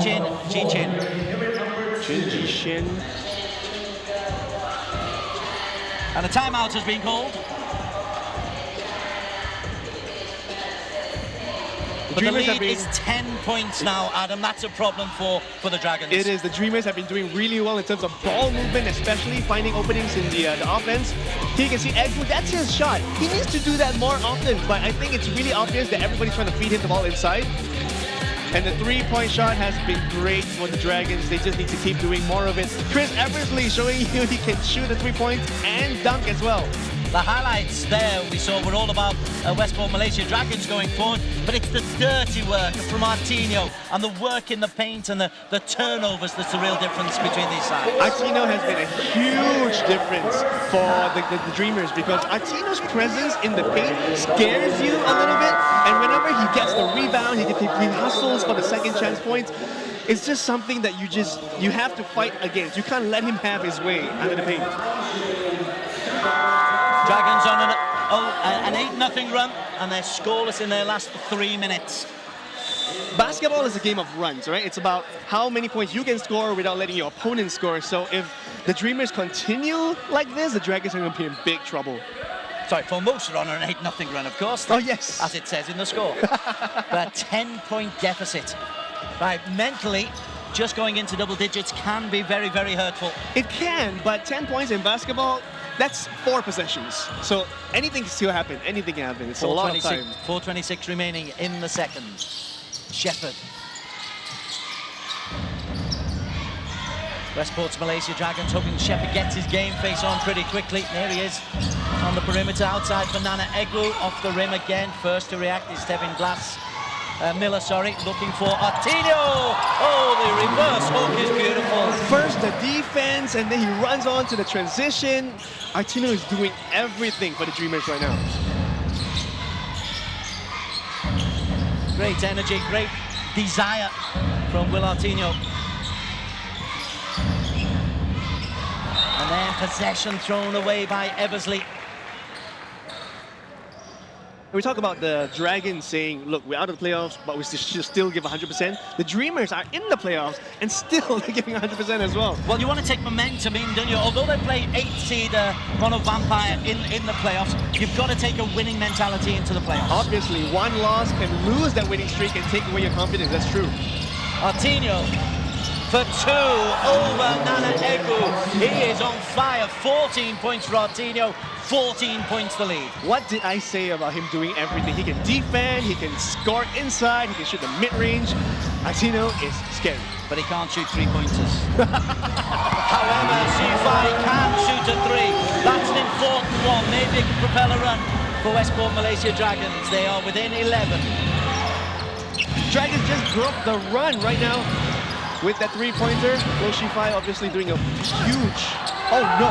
Speaker 1: Jin Ji-Chin.
Speaker 2: Jin Ji-Chin.
Speaker 1: And a timeout has been called. But the lead is 10 points now, Adam. That's a problem for the Dragons.
Speaker 2: It is. The Dreamers have been doing really well in terms of ball movement, especially finding openings in the offense. Here you can see Egwu, that's his shot. He needs to do that more often, but I think it's really obvious that everybody's trying to feed him the ball inside. And the three-point shot has been great for the Dragons. They just need to keep doing more of it. Chris Eversley showing you he can shoot the 3 points and dunk as well.
Speaker 1: The highlights there we saw were all about Westport Malaysia Dragons going forward, but it's the dirty work from Artino and the work in the paint and the turnovers that's the real difference between these sides.
Speaker 2: Artino has been a huge difference for the Dreamers because Artino's presence in the paint scares you a little bit, and whenever he gets the rebound, he hustles for the second chance points. It's just something that you have to fight against. You can't let him have his way under the paint.
Speaker 1: Dragons on an 8-0 run, and they're scoreless in their last 3 minutes.
Speaker 2: Basketball is a game of runs, right? It's about how many points you can score without letting your opponent score. So if the Dreamers continue like this, the Dragons are going to be in big trouble.
Speaker 1: Sorry, Formosa on an 8-0 run, of course.
Speaker 2: Oh, yes.
Speaker 1: As it says in the score. But 10-point deficit. Right, mentally, just going into double digits can be very, very hurtful.
Speaker 2: It can, but 10 points in basketball, that's 4 possessions. So anything can still happen. Anything can happen. It's a lot of time.
Speaker 1: 4:26 remaining in the second. Shepherd. Westports Malaysia Dragons hoping Shepherd gets his game face on pretty quickly. There he is on the perimeter outside for Nana Egu. Off the rim again. First to react is Tevin Miller, looking for Artinho. Oh, the reverse hook is beautiful.
Speaker 2: First the defense, and then he runs on to the transition. Artinho is doing everything for the Dreamers right now.
Speaker 1: Great energy, great desire from Will Artinho. And then possession thrown away by Eversley.
Speaker 2: We talk about the Dragons saying, look, we're out of the playoffs, but we should still give 100%. The Dreamers are in the playoffs, and still they're giving 100% as well.
Speaker 1: Well, you want to take momentum in, don't you? Although they play 8th seed Mono Vampire in the playoffs, you've got to take a winning mentality into the playoffs.
Speaker 2: Obviously, one loss can lose that winning streak and take away your confidence. That's true.
Speaker 1: Artinho for 2 over Nana Egu. He is on fire. 14 points for Artinho. 14 points the lead.
Speaker 2: What did I say about him doing everything? He can defend, he can score inside, he can shoot the mid-range. Artinho is scary.
Speaker 1: But he can't shoot 3-pointers. However, Shifai can shoot a 3. That's an important one. Maybe it can propel a run for Westport Malaysia Dragons. They are within 11.
Speaker 2: Dragons just broke the run right now with that 3-pointer. Will Shifai obviously doing a huge... Oh no!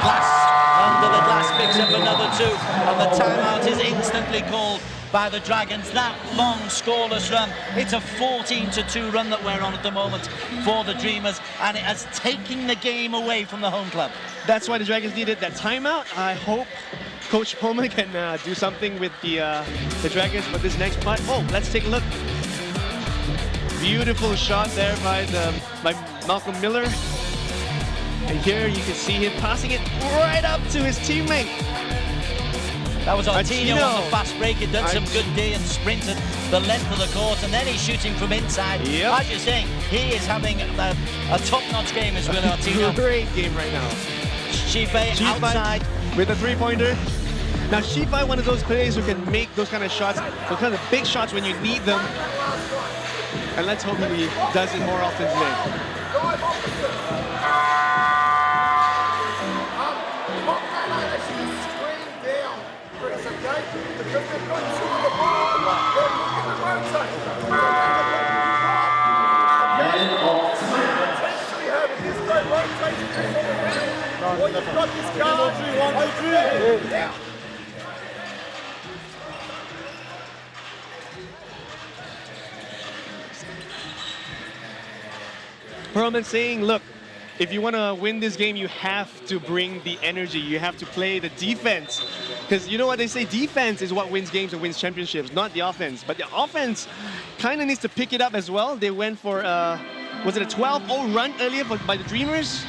Speaker 1: Glass. Under the glass picks up another 2, and the timeout is instantly called by the Dragons. That long scoreless run, it's a 14-2 run that we're on at the moment for the Dreamers, and it has taken the game away from the home club.
Speaker 2: That's why the Dragons needed that timeout. I hope Coach Pullman can do something with the Dragons for this next part. Oh, let's take a look. Beautiful shot there by Malcolm Miller. And here you can see him passing it right up to his teammate.
Speaker 1: That was Artinho on the fast break. He'd done some good D and sprinted the length of the court, and then he's shooting from inside.
Speaker 2: Yep.
Speaker 1: As you're saying, he is having a top-notch game as Will Artinho.
Speaker 2: Great game right now.
Speaker 1: Shifai outside
Speaker 2: with a 3-pointer. Now Shifai, one of those players who can make those kind of shots, those kind of big shots when you need them. And let's hope he does it more often today. Perlman saying, look, if you want to win this game, you have to bring the energy. You have to play the defense. Because you know what they say, defense is what wins games and wins championships, not the offense. But the offense kind of needs to pick it up as well. They went for, was it a 12-0 run earlier by the Dreamers?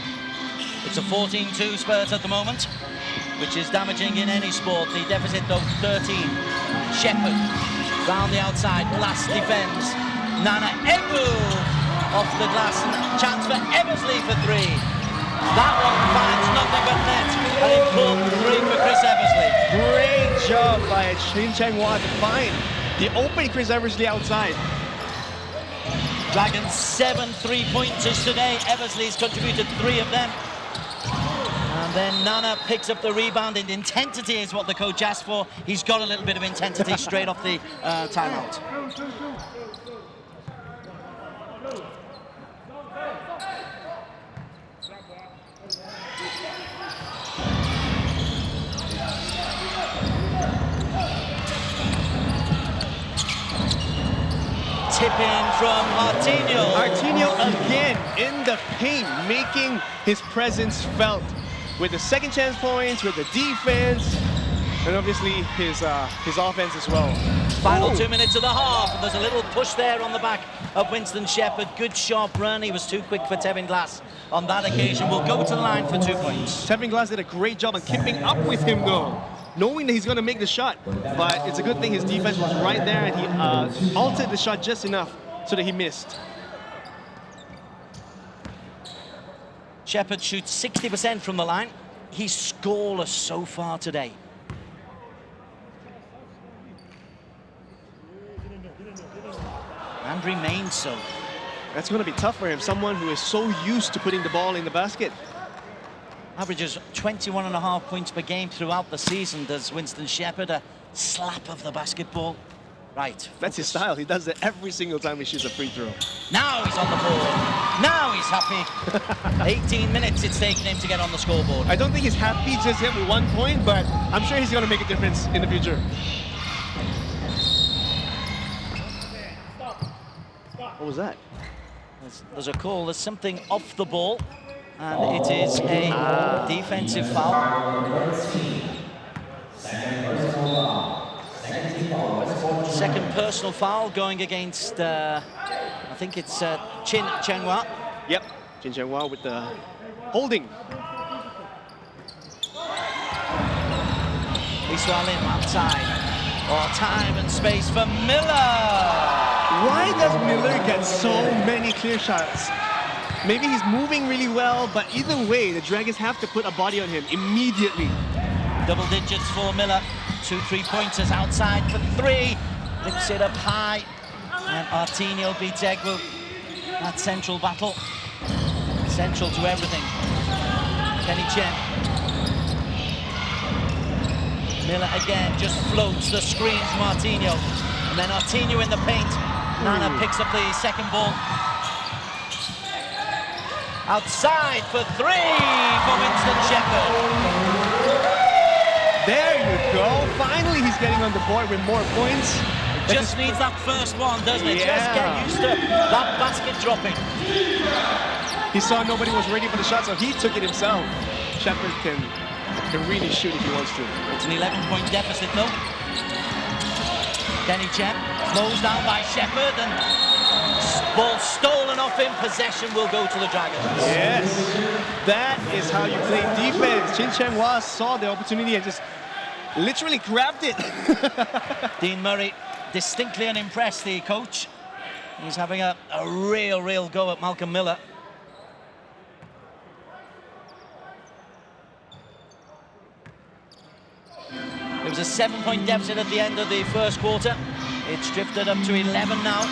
Speaker 1: It's a 14-2 spurt at the moment, which is damaging in any sport. The deficit, though, 13. Shepherd round the outside. Glass defends. Nana Egu off the glass. Chance for Eversley for 3. That one finds nothing but net. An important 3 for Chris Eversley.
Speaker 2: Great job by Shin Chang-Hwa to find the open Chris Eversley outside.
Speaker 1: Dragons 7 3-pointers today. Eversley's contributed 3 of them. And then Nana picks up the rebound, and intensity is what the coach asked for. He's got a little bit of intensity straight off the timeout. Tip in from Artinho.
Speaker 2: Artinho again in the paint, making his presence felt. with the second chance points, with the defense, and obviously his offense as well.
Speaker 1: Final 2 minutes of the half, and there's a little push there on the back of Winston Shepherd. Good sharp run. He was too quick for Tevin Glass on that occasion. We'll go to the line for 2 points.
Speaker 2: Tevin Glass did a great job on keeping up with him though, knowing that he's going to make the shot. But it's a good thing his defense was right there and he altered the shot just enough so that he missed.
Speaker 1: Shepherd shoots 60% from the line. He's scoreless so far today. And remains so.
Speaker 2: That's going to be tough for him, someone who is so used to putting the ball in the basket.
Speaker 1: Averages 21.5 points per game throughout the season. Does Winston Shepherd a slap of the basketball? Right.
Speaker 2: That's his style. He does it every single time he shoots a free throw.
Speaker 1: Now he's on the board. Now he's happy. 18 minutes it's taken him to get on the scoreboard.
Speaker 2: I don't think he's happy just yet with 1 point, but I'm sure he's going to make a difference in the future. What was that?
Speaker 1: There's a call. There's something off the ball. And it is a defensive foul. Second personal foul going against, I think it's Chin Chenghua.
Speaker 2: Yep, Chin Chenghua with the holding.
Speaker 1: Iswa Lim outside. Oh, time and space for Miller.
Speaker 2: Why does Miller get so many clear shots? Maybe he's moving really well, but either way, the Dragons have to put a body on him immediately.
Speaker 1: Double digits for Miller. 2 3-pointers outside for 3. Lifts it up high. And Artinho beats Egwu. That central battle. Central to everything. Kenny Chen. Miller again just floats the screen from Artinho. And then Artinho in the paint. Nana picks up the second ball. Outside for 3 for Winston Shepherd.
Speaker 2: There you go. Finally, he's getting on the board with more points.
Speaker 1: Just needs that first one, doesn't it?
Speaker 2: Yeah.
Speaker 1: Just get used to that basket dropping.
Speaker 2: He saw nobody was ready for the shot, so he took it himself. Shepherd can really shoot if he wants to.
Speaker 1: It's an 11-point deficit, though. Kenny Chen closed down by Shepherd, and ball stolen off him. Possession will go to the Dragons.
Speaker 2: Yes, that is how you play defense. Chin Chenghua saw the opportunity and just literally grabbed it.
Speaker 1: Dean Murray distinctly unimpressed, the coach. He's having a real go at Malcolm Miller. It was a 7-point deficit at the end of the first quarter. It's drifted up to 11 now.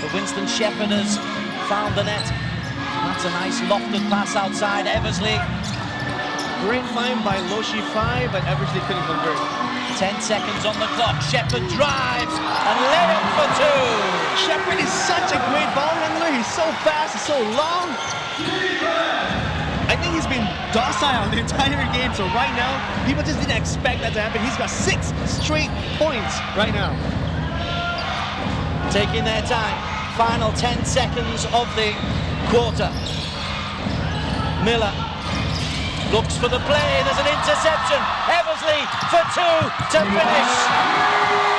Speaker 1: But Winston Shepherd has found the net. That's a nice lofted pass outside Eversley.
Speaker 2: Great find by Loshi 5, but Eversley couldn't convert.
Speaker 1: 10 seconds on the clock. Shepherd drives and layup for 2.
Speaker 2: Shepherd is such a great ball handler. He's so fast, he's so long. I think he's been docile the entire game, so right now, people just didn't expect that to happen. He's got 6 straight points right now.
Speaker 1: Taking their time. Final 10 seconds of the quarter. Miller looks for the play. There's an interception. Eversley for 2 to finish.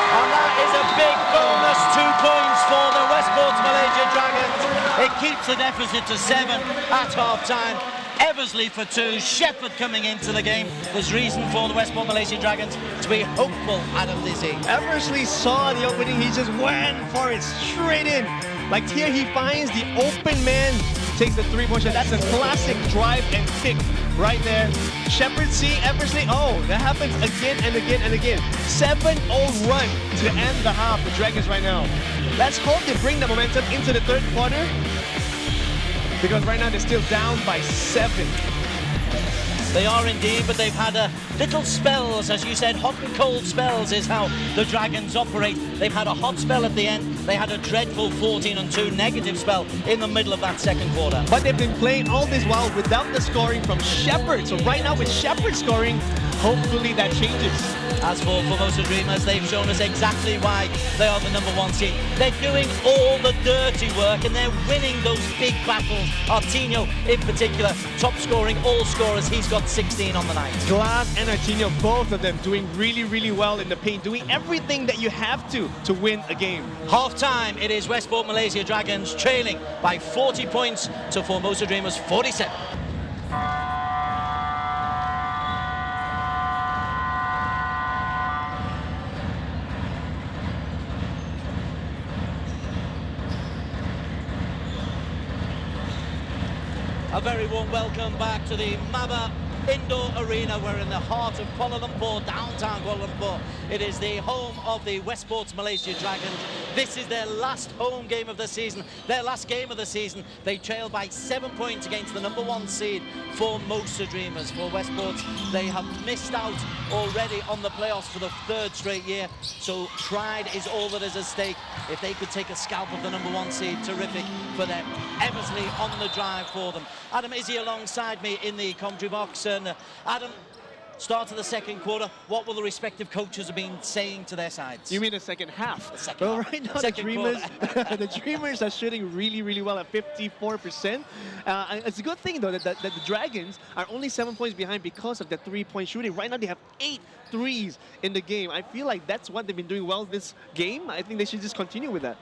Speaker 1: And that is a big bonus. 2 points for the Westports Malaysia Dragons. It keeps the deficit to 7 at half-time. Eversley for 2, Shepherd coming into the game. There's reason for the Westport Malaysia Dragons to be hopeful out of this inning.
Speaker 2: Eversley saw the opening, he just went for it straight in. Like here he finds the open man, takes the 3-point shot. That's a classic drive and kick right there. Shepherd see Eversley, oh, that happens again and again and again. 7-0 run to end the half, the Dragons right now. Let's hope they bring the momentum into the third quarter, because right now they're still down by 7.
Speaker 1: They are indeed, but they've had little spells, as you said, hot and cold spells is how the Dragons operate. They've had a hot spell at the end. They had a dreadful 14-2 negative spell in the middle of that second quarter.
Speaker 2: But they've been playing all this while without the scoring from Shepherd. So right now with Shepherd scoring, hopefully that changes.
Speaker 1: As for Formosa Dreamers, they've shown us exactly why they are the #1 seed. They're doing all the dirty work and they're winning those big battles. Artino in particular, top scoring, all scorers, he's got 16 on the night.
Speaker 2: Glass and Artino, both of them doing really, really well in the paint, doing everything that you have to win a game.
Speaker 1: Half-time, it is Westport Malaysia Dragons trailing by 40 points to Formosa Dreamers 47. A very warm welcome back to the Maba Indoor Arena. We're in the heart of Kuala Lumpur, downtown Kuala Lumpur. It is the home of the Westports Malaysia Dragons. This is their last home game of the season, their last game of the season. They trail by 7 points against the #1 seed, Formosa Dreamers. For Westports, they have missed out already on the playoffs for the 3rd straight year, so pride is all that is at stake. If they could take a scalp of the #1 seed, terrific for them. Eversley on the drive for them. Adam Izzy alongside me in the commentary box. And Adam, start of the second quarter, what will the respective coaches have been saying to their sides?
Speaker 2: You mean the second half?
Speaker 1: The second
Speaker 2: well,
Speaker 1: half.
Speaker 2: Right now
Speaker 1: Second
Speaker 2: the Dreamers, the Dreamers are shooting really, really well at 54%. It's a good thing though that the Dragons are only 7 points behind because of the 3-point shooting. Right now they have 8 threes in the game. I feel like that's what they've been doing well this game. I think they should just continue with that.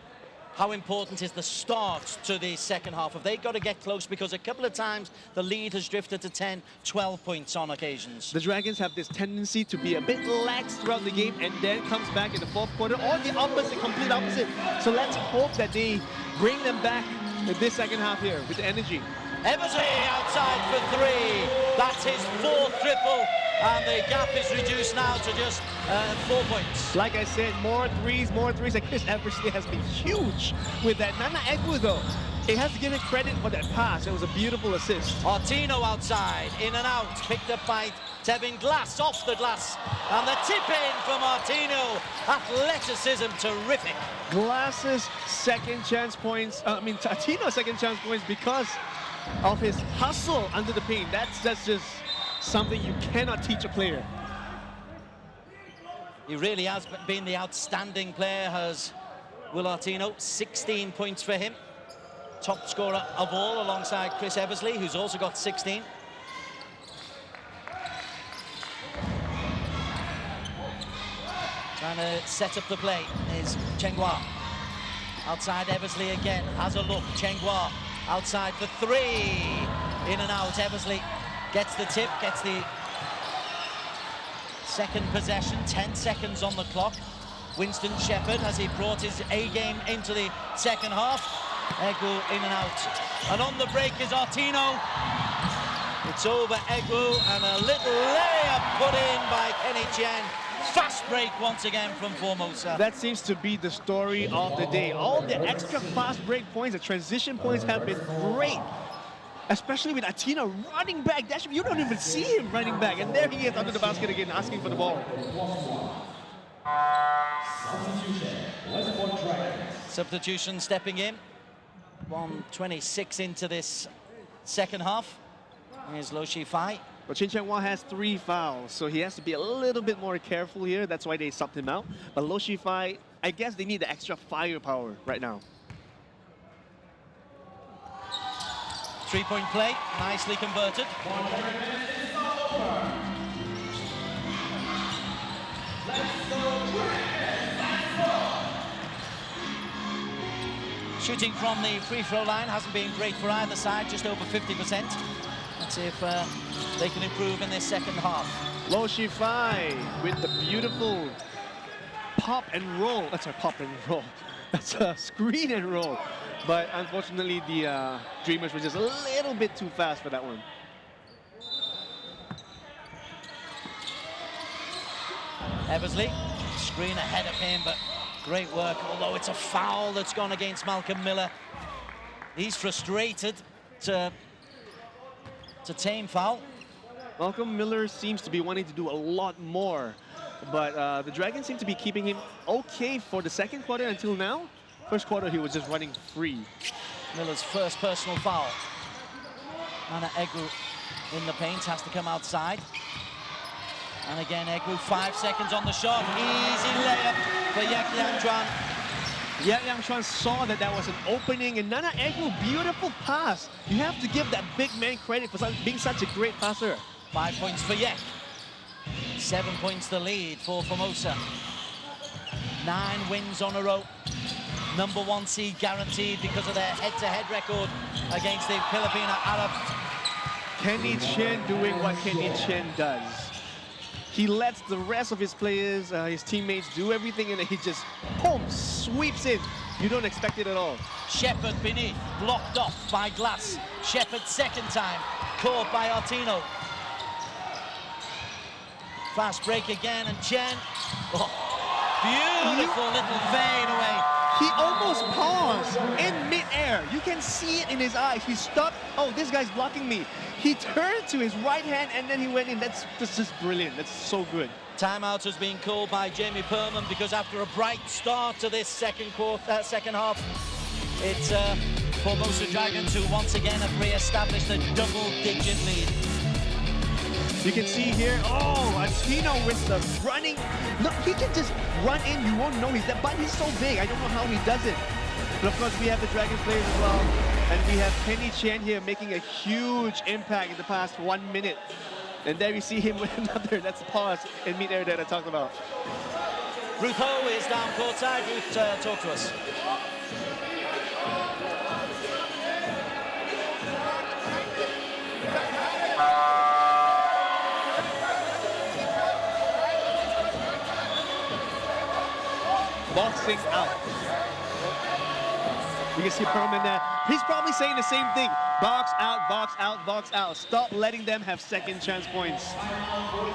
Speaker 1: How important is the start to the second half? Have they got to get close? Because a couple of times the lead has drifted to 10, 12 points on occasions.
Speaker 2: The Dragons have this tendency to be a bit lax throughout the game and then comes back in the 4th quarter, or the opposite, complete opposite. So let's hope that they bring them back in this second half here with the energy.
Speaker 1: Eversley outside for 3. That's his 4th triple. And the gap is reduced now to just 4 points.
Speaker 2: Like I said, more threes. And Chris Eversley has been huge with that. Nana Egwu, though, he has to give it credit for that pass. It was a beautiful assist.
Speaker 1: Artino outside, in and out, picked up by Tevin. Glass off the glass. And the tip in from Artino. Athleticism terrific.
Speaker 2: Glass's second chance points, Artino's second chance points because of his hustle under the paint. That's just something you cannot teach a player.
Speaker 1: He really has been the outstanding player, has Will Artino. 16 points for him. Top scorer of all alongside Chris Eversley, who's also got 16. Trying to set up the play is Cheng Hua. Outside Eversley again, has a look. Cheng Hua outside for 3. In and out, Eversley gets the tip, gets the second possession, 10 seconds on the clock. Winston Shepherd, has he brought his A-game into the second half? Egwu in and out. And on the break is Artino. It's over Egwu, and a little layup put in by Kenny Chen. Fast break once again from Formosa.
Speaker 2: That seems to be the story of the day. All the extra fast break points, the transition points have been great. Especially with Artino running back. You don't even see him running back. And there he is under the basket again, asking for the ball.
Speaker 1: Substitution stepping in. 1:26 into this second half. Here's Lo Shifai.
Speaker 2: But Chen Cheng-Hua has 3 fouls, so he has to be a little bit more careful here. That's why they subbed him out. But Lo Shifai, I guess they need the extra firepower right now.
Speaker 1: 3-point play, nicely converted. Shooting from the free throw line hasn't been great for either side, just over 50%. Let's see if they can improve in this second half.
Speaker 2: Lo Shifai with the beautiful pop and roll. That's a pop and roll. That's a screen and roll. But unfortunately, the Dreamers were just a little bit too fast for that one.
Speaker 1: Eversley, screen ahead of him, but great work. Although it's a foul that's gone against Malcolm Miller. He's frustrated to tame foul.
Speaker 2: Malcolm Miller seems to be wanting to do a lot more, but the Dragons seem to be keeping him okay for the second quarter until now. First quarter, he was just running free.
Speaker 1: Miller's first personal foul. Nana Egwu in the paint, has to come outside. And again, Egwu, 5 seconds on the shot. Easy layup for Yak Liang Chuan.
Speaker 2: Yang Yang Chuan saw that was an opening, and Nana Egwu, beautiful pass. You have to give that big man credit for being such a great passer.
Speaker 1: 5 points for Yak. 7 points the lead for Formosa. 9 wins on a row. Number 1 seed guaranteed because of their head-to-head record against the Filipino Alab.
Speaker 2: Kenny Chen doing what Kenny Chen does. He lets the rest of his players, his teammates, do everything, and then he just, boom, sweeps in. You don't expect it at all.
Speaker 1: Shepherd beneath, blocked off by Glass. Shepherd second time, caught by Artino. Fast break again, and Chen. Oh, beautiful little fade away.
Speaker 2: He almost paused in mid-air. You can see it in his eyes. He stopped. Oh, this guy's blocking me. He turned to his right hand and then he went in. That's just brilliant. That's so good.
Speaker 1: Timeout has been called by Jamie Perlman because after a bright start to this second half, it's Formosa Dragons who once again have re-established a double-digit lead.
Speaker 2: You can see here, oh, Artino with the running. No, he can just run in. You won't know he's that, but he's so big. I don't know how he does it. But of course, we have the Dragons players as well. And we have Kenny Chen here making a huge impact in the past 1 minute. And there you see him with another, that's a pause in mid-air that I talked about.
Speaker 1: Ruth Ho is down courtside. Ruth, talk to us.
Speaker 2: Boxing out. You can see Perlman there. He's probably saying the same thing. Box out, box out, box out. Stop letting them have second chance points.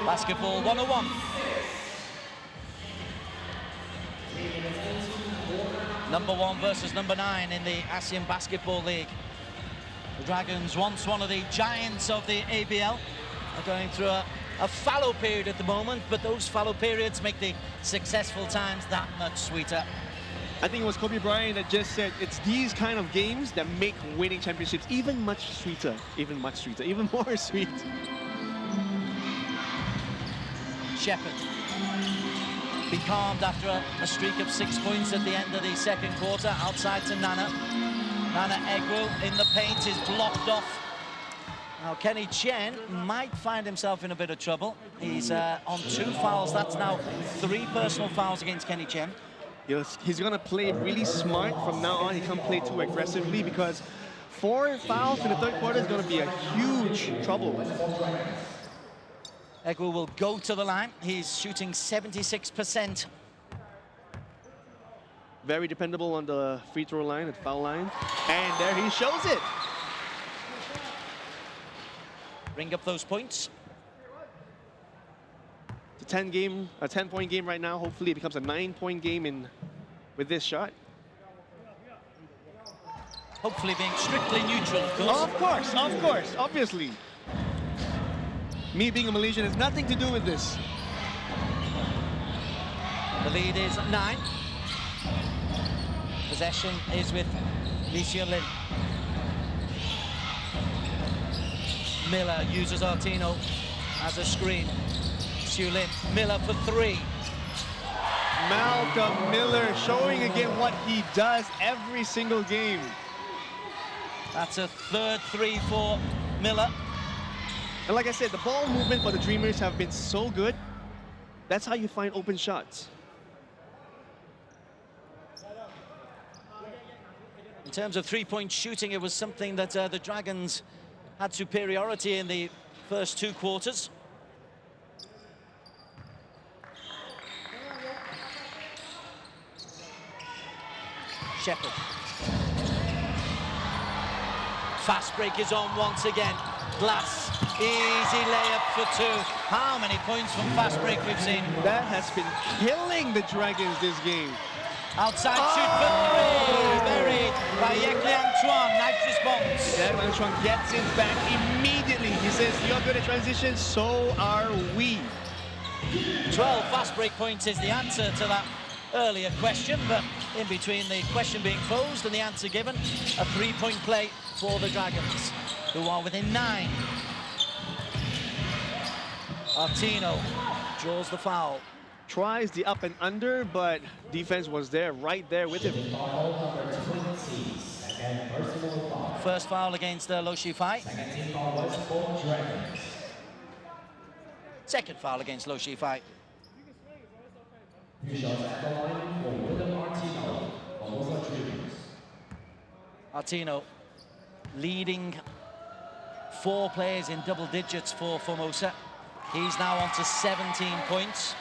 Speaker 1: Basketball 101. Number 1 versus number 9 in the ASEAN Basketball League. The Dragons, once one of the giants of the ABL, are going through a fallow period at the moment, but those fallow periods make the successful times that much sweeter.
Speaker 2: I think it was Kobe Bryant that just said it's these kind of games that make winning championships even much sweeter, even more sweet.
Speaker 1: Shepherd becalmed after a streak of 6 points at the end of the second quarter. Outside to Nana. Nana Egwu in the paint is blocked off. Now Kenny Chen might find himself in a bit of trouble. He's on 2 fouls. That's now 3 personal fouls against Kenny Chen.
Speaker 2: He's going to play really smart from now on. He can't play too aggressively because 4 fouls in the third quarter is going to be a huge trouble.
Speaker 1: Egwu will go to the line. He's shooting 76%.
Speaker 2: Very dependable on the free throw line, at foul line. And there he shows it.
Speaker 1: Bring up those points.
Speaker 2: It's a 10-point game right now. Hopefully it becomes a 9-point game with this shot.
Speaker 1: Hopefully being strictly neutral, of course.
Speaker 2: Of course, obviously. Me being a Malaysian has nothing to do with this.
Speaker 1: The lead is 9. Possession is with Lee Xian Lin. Miller uses Artino as a screen. Xiu Lin, Miller for 3.
Speaker 2: Malcolm Miller showing again what he does every single game.
Speaker 1: That's a third 3 for Miller.
Speaker 2: And like I said, the ball movement for the Dreamers have been so good. That's how you find open shots.
Speaker 1: In terms of three-point shooting, it was something that the Dragons had superiority in the first 2 quarters. Shepherd. Fast break is on once again. Glass, easy layup for 2. How many points from fast break we've seen?
Speaker 2: That has been killing the Dragons this game.
Speaker 1: Outside shoot for 3, buried by Yak Liang Chuan, nice response.
Speaker 2: Yak Liang Chuan gets it back immediately. He says, you're good at transition, so are we.
Speaker 1: 12 fast break points is the answer to that earlier question, but in between the question being posed and the answer given, a 3-point play for the Dragons, who are within 9. Artino Draws the foul.
Speaker 2: Tries the up and under, but defense was there, right there with him.
Speaker 1: First foul against Lo Shifai. Second foul against Lo Shifai. Artino leading 4 players in double digits for Formosa. He's now on to 17 points.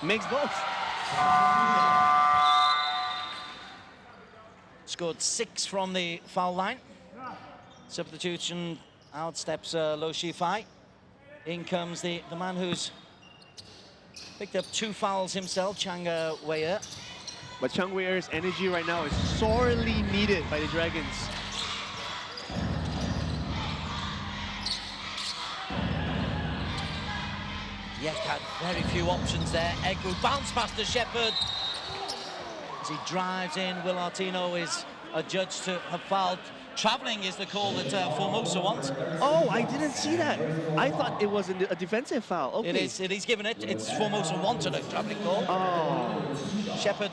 Speaker 2: Makes both.
Speaker 1: Scored 6 from the foul line. Substitution, out steps Lo Shifai. In comes the man who's picked up 2 fouls himself, Chang Wei.
Speaker 2: But Chang Weir's energy right now is sorely needed by the Dragons.
Speaker 1: Yet had very few options there. Egwu bounce past to Shepherd. As he drives in, Will Artino is adjudged to have fouled. Travelling is the call that Formosa wants.
Speaker 2: Oh, I didn't see that. I thought it was a defensive foul. Okay.
Speaker 1: It is given it. It's Formosa wanted a travelling call.
Speaker 2: Oh.
Speaker 1: Shepherd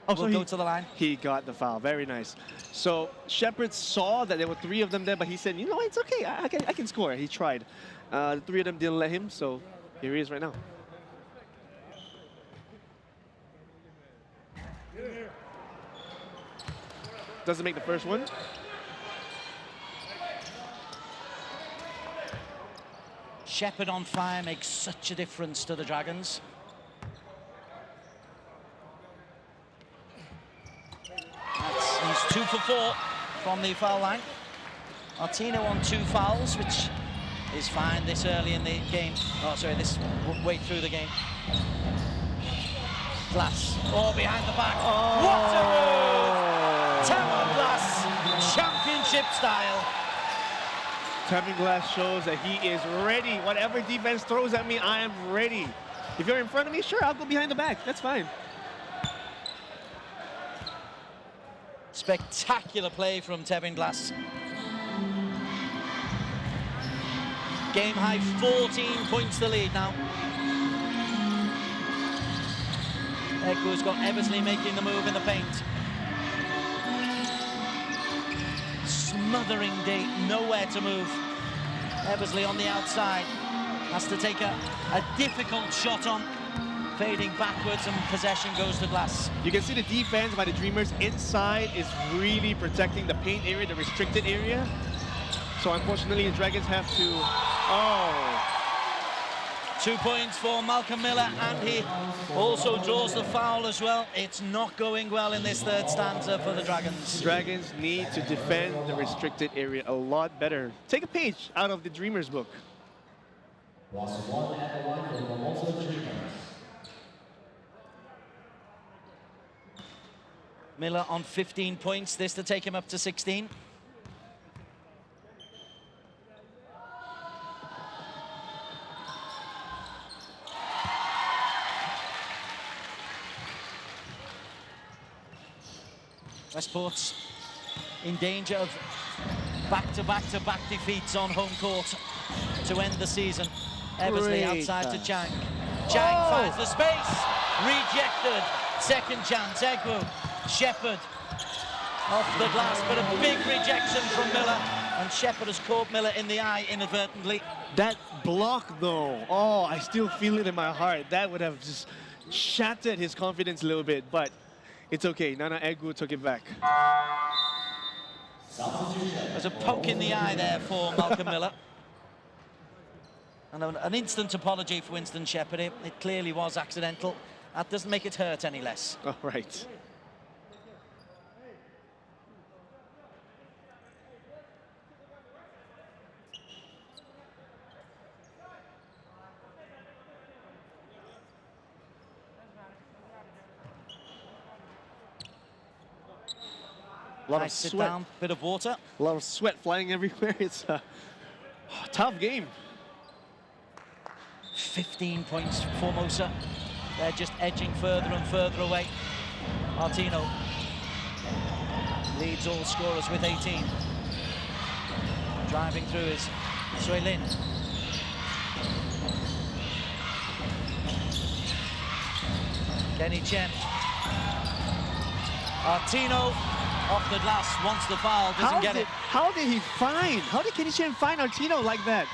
Speaker 2: Oh,
Speaker 1: will go to the line.
Speaker 2: He got the foul. Very nice. So Shepherd saw that there were 3 of them there, but he said, you know, it's okay. I can score. He tried. The 3 of them didn't let him, so here he is right now. Doesn't make the first one.
Speaker 1: Shepherd on fire makes such a difference to the Dragons. He's 2 for 4 from the foul line. Artino on 2 fouls, which is fine this early in the game. Oh, sorry, this way through the game. Glass, behind the back.
Speaker 2: Oh.
Speaker 1: What a move! Tevin Glass, championship style.
Speaker 2: Tevin Glass shows that he is ready. Whatever defense throws at me, I am ready. If you're in front of me, sure, I'll go behind the back. That's fine.
Speaker 1: Spectacular play from Tevin Glass. Game high 14 points to lead now. Egwu's got Eversley making the move in the paint. Smothering Date, nowhere to move. Eversley on the outside. Has to take a difficult shot on. Fading backwards and possession goes to Glass.
Speaker 2: You can see the defense by the Dreamers inside is really protecting the paint area, the restricted area. So unfortunately, the Dragons have to...
Speaker 1: 2 points for Malcolm Miller, and he also draws the foul as well. It's not going well in this 3rd stanza for the Dragons.
Speaker 2: Dragons need to defend the restricted area a lot better. Take a page out of the Dreamers book.
Speaker 1: Miller on 15 points, this to take him up to 16. Westports in danger of back-to-back-to-back defeats on home court to end the season. Eversley outside to Chang. Chang finds the space. Rejected. Second chance. Egwu. Shepherd off the glass, but a big rejection from Miller. And Shepherd has caught Miller in the eye inadvertently.
Speaker 2: That block, though, I still feel it in my heart. That would have just shattered his confidence a little bit, but it's okay. Nana Egwu took it back.
Speaker 1: There's a poke in the eye there for Malcolm Miller. And an instant apology for Winston Shepherd. It clearly was accidental. That doesn't make it hurt any less.
Speaker 2: All right. A lot of
Speaker 1: Sit
Speaker 2: sweat.
Speaker 1: down, bit of water.
Speaker 2: A lot of sweat flying everywhere. It's a tough game.
Speaker 1: 15 points for Formosa. They're just edging further and further away. Artino leads all scorers with 18. Driving through is Sui Lin. Kenny Chen. Artino off the glass, wants the foul, doesn't get it.
Speaker 2: How did Kenny Chen find Artino like that?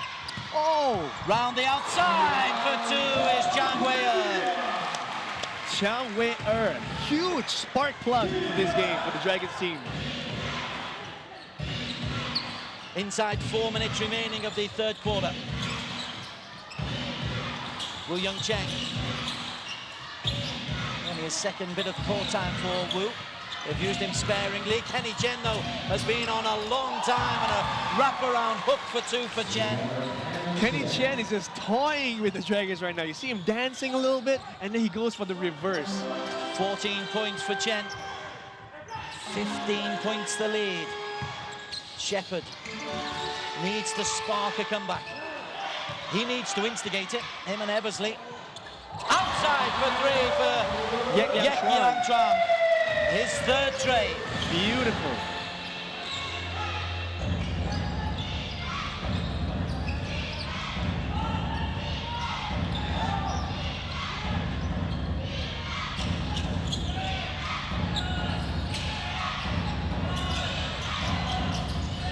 Speaker 2: Oh!
Speaker 1: Round the outside for two is Chang Wei-er.
Speaker 2: Chang Wei-er, huge spark plug for this game for the Dragons team.
Speaker 1: Inside 4 minutes remaining of the third quarter. Wu Young Cheng. Only his second bit of court time for Wu. They've used him sparingly. Kenny Chen, though, has been on a long time and a wraparound hook for two for Chen.
Speaker 2: Kenny Chen is just toying with the Dragons right now. You see him dancing a little bit, and then he goes for the reverse.
Speaker 1: 14 points for Chen. 15 points the lead. Shepherd needs to spark a comeback. He needs to instigate it, him and Eversley. Outside for three for Yek Yilang Tram. His third tray.
Speaker 2: Beautiful.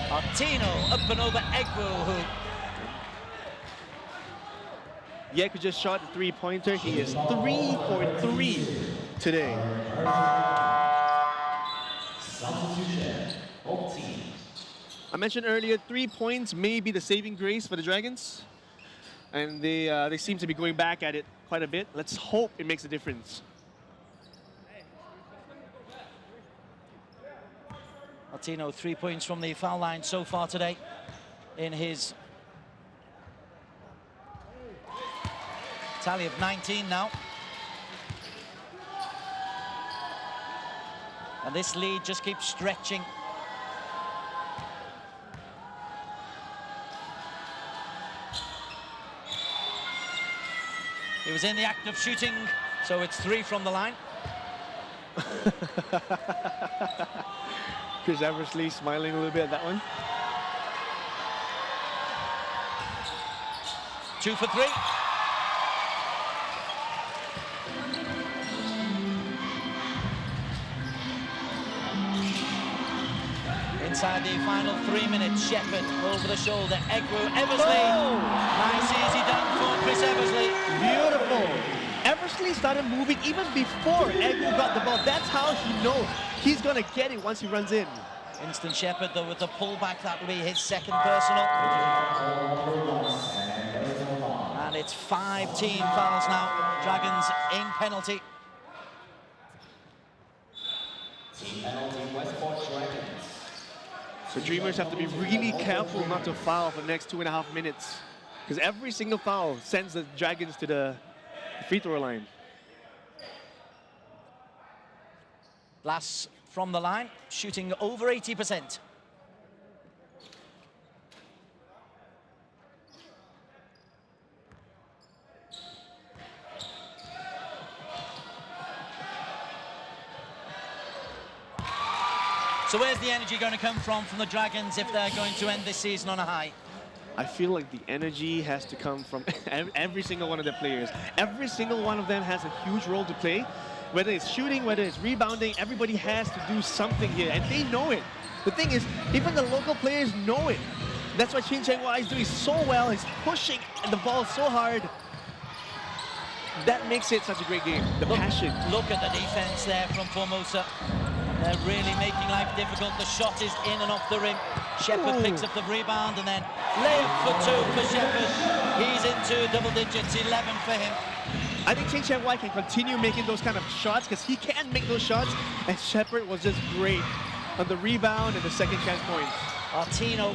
Speaker 1: Artino up and over Egwu, who
Speaker 2: Yek just shot a three-pointer. He is 3 for 3 today. I mentioned earlier, 3 points may be the saving grace for the Dragons. And they seem to be going back at it quite a bit. Let's hope it makes a difference.
Speaker 1: Artino 3 points from the foul line so far today in his tally of 19 now. And this lead just keeps stretching. He was in the act of shooting, so it's 3 from the line.
Speaker 2: Chris Eversley smiling a little bit at that one.
Speaker 1: 2 for 3. Inside the final 3 minutes, Shepherd over the shoulder, Egwu, Eversley.
Speaker 2: Oh!
Speaker 1: Nice easy dunk for Chris Eversley.
Speaker 2: Beautiful. Eversley started moving even before Egwu got the ball. That's how he knows he's going to get it once he runs in.
Speaker 1: Instant Shepherd, though, with the pullback, that will be his second personal. And it's 5 team fouls now. Dragons in penalty.
Speaker 6: Team penalty, Westports Dragons.
Speaker 2: The Dreamers have to be really careful not to foul for the next 2.5 minutes, because every single foul sends the Dragons to the free throw line.
Speaker 1: Lass from the line, shooting over 80%. So where's the energy going to come from the Dragons if they're going to end this season on a high?
Speaker 2: I feel like the energy has to come from every single one of their players. Every single one of them has a huge role to play. Whether it's shooting, whether it's rebounding, everybody has to do something here, and they know it. The thing is, even the local players know it. That's what Chin Cheng Wai is doing so well. He's pushing the ball so hard. That makes it such a great game, the passion.
Speaker 1: Look at the defense there from Formosa. They're really making life difficult. The shot is in and off the rim. Shepherd picks up the rebound and then layup for 2 for Shepherd. He's into double digits, 11 for him.
Speaker 2: I think Ching Chen Wai can continue making those kind of shots because he can make those shots, and Shepherd was just great on the rebound and the second chance points.
Speaker 1: Artino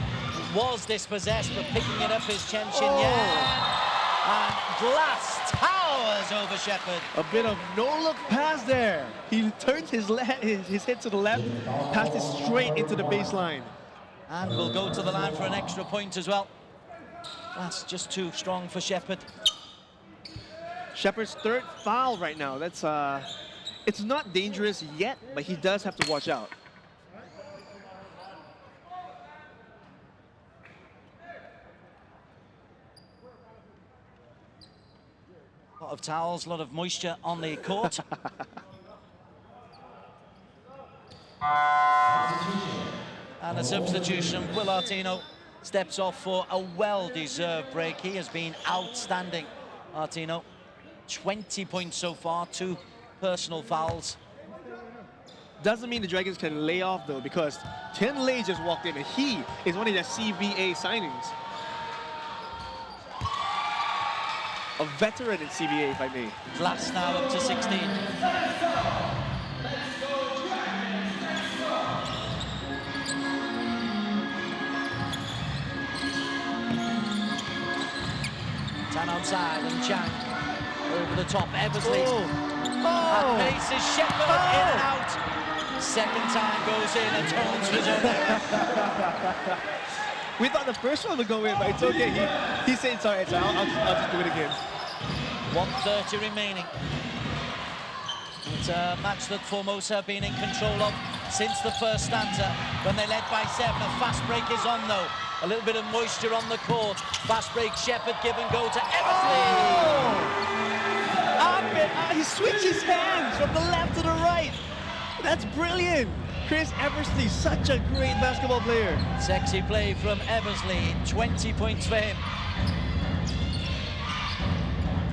Speaker 1: was dispossessed, but picking it up is Chen Chin Yan. And glass towers over Shepherd.
Speaker 2: A bit of no-look pass there. He turns his head to the left, passed it straight into the baseline.
Speaker 1: And we'll go to the line for an extra point as well. That's just too strong for Shepherd.
Speaker 2: Shepherd's third foul right now. That's it's not dangerous yet, but he does have to watch out.
Speaker 1: A lot of towels, a lot of moisture on the court. And a substitution. Will Artino steps off for a well-deserved break. He has been outstanding, Artino. 20 points so far, 2 personal fouls.
Speaker 2: Doesn't mean the Dragons can lay off though, because Tian Lei just walked in and he is one of their CBA signings. A veteran in CBA, if I may.
Speaker 1: Glass now up to 16. Tan outside and Chang over the top. Eversley. At pace is Shepherd in and out. Second time goes in and Tones was in there.
Speaker 2: We thought the first one would go in, but it's okay. He said it's alright, so I'll just do it again.
Speaker 1: 1:30 remaining. It's a match that Formosa have been in control of since the first stanza when they led by 7. A fast break is on though. A little bit of moisture on the court. Fast break, Shepherd, give and go to Eversley.
Speaker 2: He switched his hands from the left to the right. That's brilliant. Chris Eversley, such a great basketball player.
Speaker 1: Sexy play from Eversley, 20 points for him.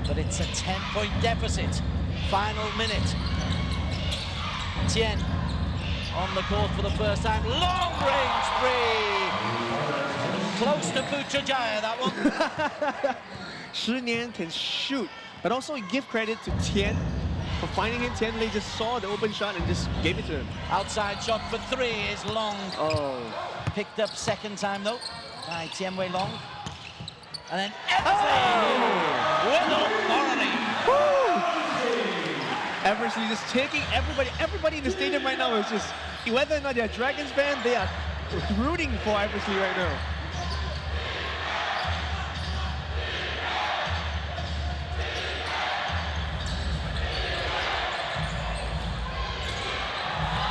Speaker 1: But it's a 10-point deficit. Final minute. Tien on the court for the first time. Long range three. Close to Putrajaya, that one.
Speaker 2: Shi Nian can shoot, but also give credit to Tien for finding him. Tian Lei just saw the open shot and just gave it to him.
Speaker 1: Outside shot for 3 is Long.
Speaker 2: Oh.
Speaker 1: Picked up second time though by Tien Wei Long. And then Eversley with authority.
Speaker 2: Eversley just taking everybody in the stadium right now is just, whether or not they're a Dragons fan, they are rooting for Eversley right now.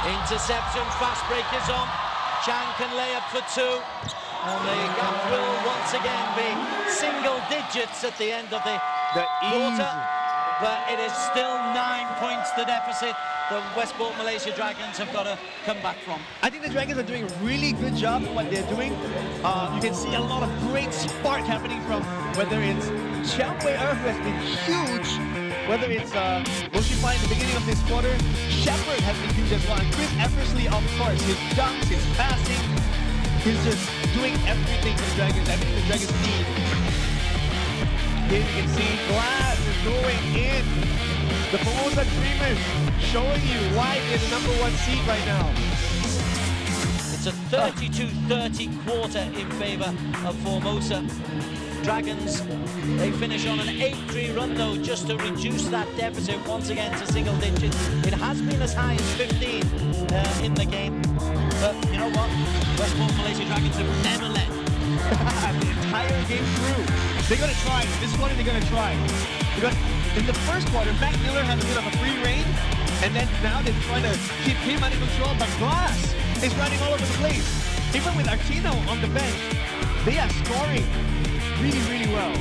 Speaker 1: Interception, fast break is on. Chang can lay up for 2. And the gap will once again be single digits at the end of the quarter. But it is still 9 points the deficit the Westport Malaysia Dragons have got to come back from.
Speaker 2: I think the Dragons are doing a really good job at what they're doing. You can see a lot of great spark happening from whether it's Chiang Wei-er, who has been huge, whether it's Roshifai in the beginning of this quarter. Shepherd has been huge as well. And Chris Eversley, of course, his dunks, his passing, he's just doing everything for the Dragons, everything the Dragons need. Here you can see Glass is going in. The Formosa Dreamers showing you why they're the #1 seed right now.
Speaker 1: It's a 32-30 quarter in favor of Formosa. Dragons, they finish on an 8-3 run though, just to reduce that deficit once again to single digits. It has been as high as 15 in the game. But you know what? Westport Malaysia Dragons have never led.
Speaker 2: The entire game through. They're going to try. This quarter they're going to try. Because in the first quarter, Mac Miller had a bit of a free reign, and then now they're trying to keep him under control, but Glass is running all over the place. Even with Artino on the bench, they are scoring really, really well.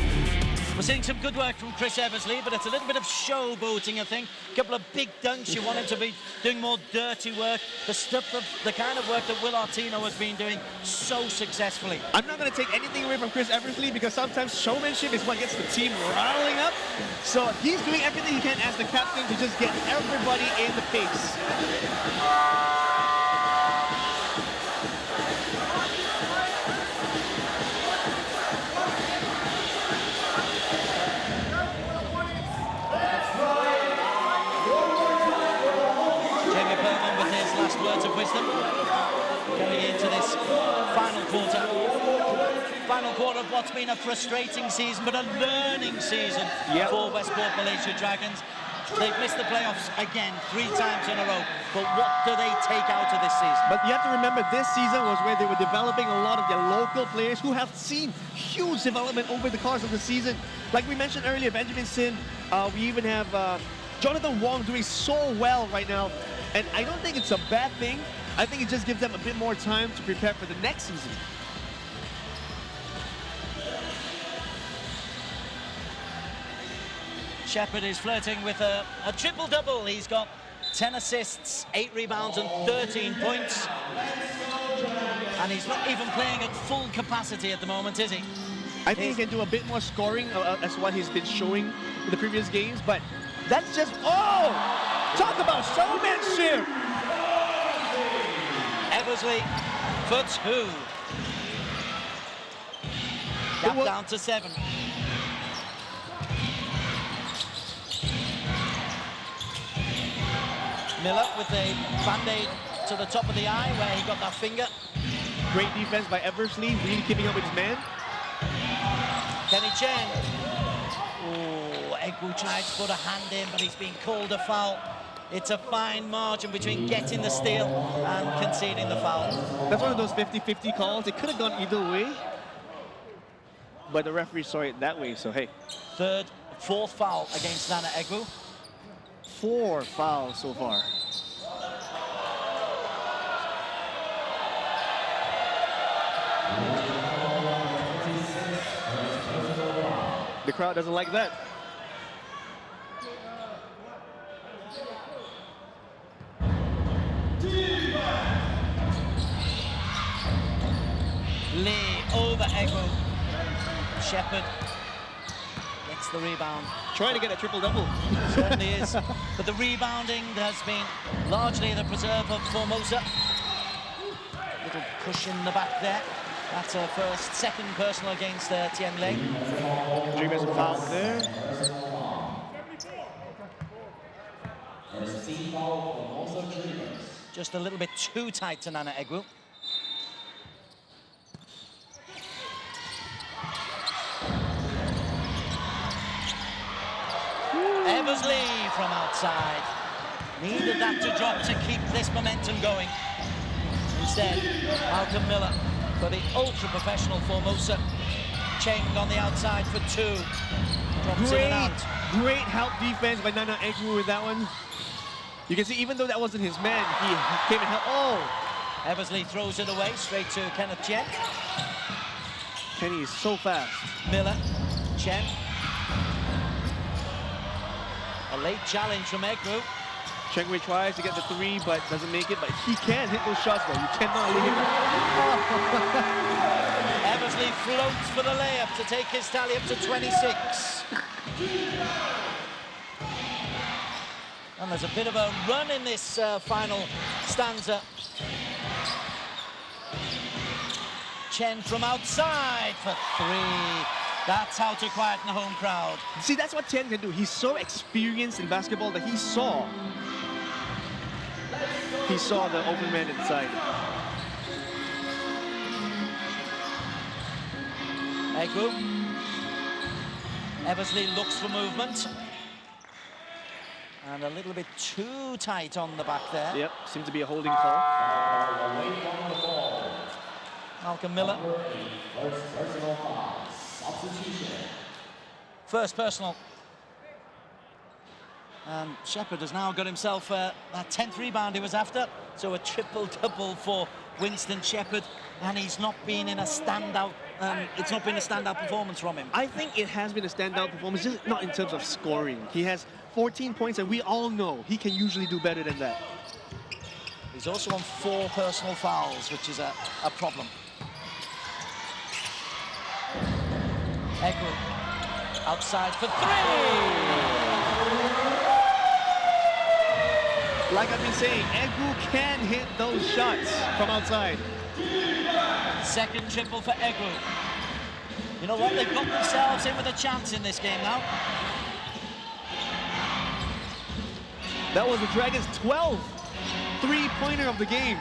Speaker 1: We're seeing some good work from Chris Eversley, but it's a little bit of showboating, I think. A couple of big dunks. You want him to be doing more dirty work. The kind of work that Will Artino has been doing so successfully.
Speaker 2: I'm not going to take anything away from Chris Eversley because sometimes showmanship is what gets the team rattling up. So he's doing everything he can as the captain to just get everybody in the pace.
Speaker 1: Last words of wisdom going into this final quarter of what's been a frustrating season but a learning season for Westport Malaysia Dragons. They've missed the playoffs again 3 times in a row, but what do they take out of this season?
Speaker 2: But you have to remember, this season was where they were developing a lot of their local players who have seen huge development over the course of the season. Like we mentioned earlier, Benjamin Sin, we even have Jonathan Wong doing so well right now. And I don't think it's a bad thing. I think it just gives them a bit more time to prepare for the next season.
Speaker 1: Shepherd is flirting with a triple-double. He's got 10 assists, 8 rebounds and 13 points. And he's not even playing at full capacity at the moment, is he?
Speaker 2: I think he can do a bit more scoring as what he's been showing in the previous games, but that's just, oh! Talk about showmanship!
Speaker 1: Eversley for 2. Gap down to 7. Miller with a band-aid to the top of the eye where he got that finger.
Speaker 2: Great defense by Eversley, really keeping up with his man.
Speaker 1: Kenny Chen. Oh, Egwu tried to put a hand in, but he's been called a foul. It's a fine margin between getting the steal and conceding the foul.
Speaker 2: That's one of those 50-50 calls. It could have gone either way, but the referee saw it that way, so hey.
Speaker 1: Fourth foul against Nana Egwu.
Speaker 2: 4 fouls so far. The crowd doesn't like that.
Speaker 1: Lee over Egwu. Shepherd gets the rebound.
Speaker 2: Trying to get a triple-double.
Speaker 1: Certainly is. But the rebounding has been largely the preserve of Formosa. Little push in the back there. That's a second personal against Tien Lei.
Speaker 2: Dreamers a foul there.
Speaker 1: Just a little bit too tight to Nana Egwu. Eversley from outside. Needed that to drop to keep this momentum going. Instead, Malcolm Miller for the ultra-professional Formosa. Cheng on the outside for 2. Drops in and out.
Speaker 2: Great help defense by Nana Egwu with that one. You can see, even though that wasn't his man, he came and helped. Oh!
Speaker 1: Eversley throws it away, straight to Kenneth Chen.
Speaker 2: Kenny is so fast.
Speaker 1: Miller, Chen. A late challenge from Egwu.
Speaker 2: Chengwei tries to get the 3, but doesn't make it. But he can hit those shots, though. You cannot leave him.
Speaker 1: Eversley floats for the layup to take his tally up to 26. And there's a bit of a run in this final stanza. Chen from outside for 3. That's how to quieten the home crowd.
Speaker 2: See, that's what Chen can do. He's so experienced in basketball that he saw the open man inside.
Speaker 1: Egwu. Eversley looks for movement. And a little bit too tight on the back there.
Speaker 2: Yep, seems to be a holding call.
Speaker 1: Malcolm Miller. First personal. And Shepherd has now got himself that 10th rebound he was after. So a triple-double for Winston Shepherd. And he's not been in a standout, it's not been a standout performance from him.
Speaker 2: I think it has been a standout performance, just not in terms of scoring. He has 14 points, and we all know he can usually do better than that.
Speaker 1: He's also on 4 personal fouls, which is a problem. Egwu outside for 3!
Speaker 2: Like I've been saying, Egwu can hit those shots from outside.
Speaker 1: Second triple for Egwu. You know what? They've got themselves in with a chance in this game now.
Speaker 2: That was the Dragons' 12th three-pointer of the game.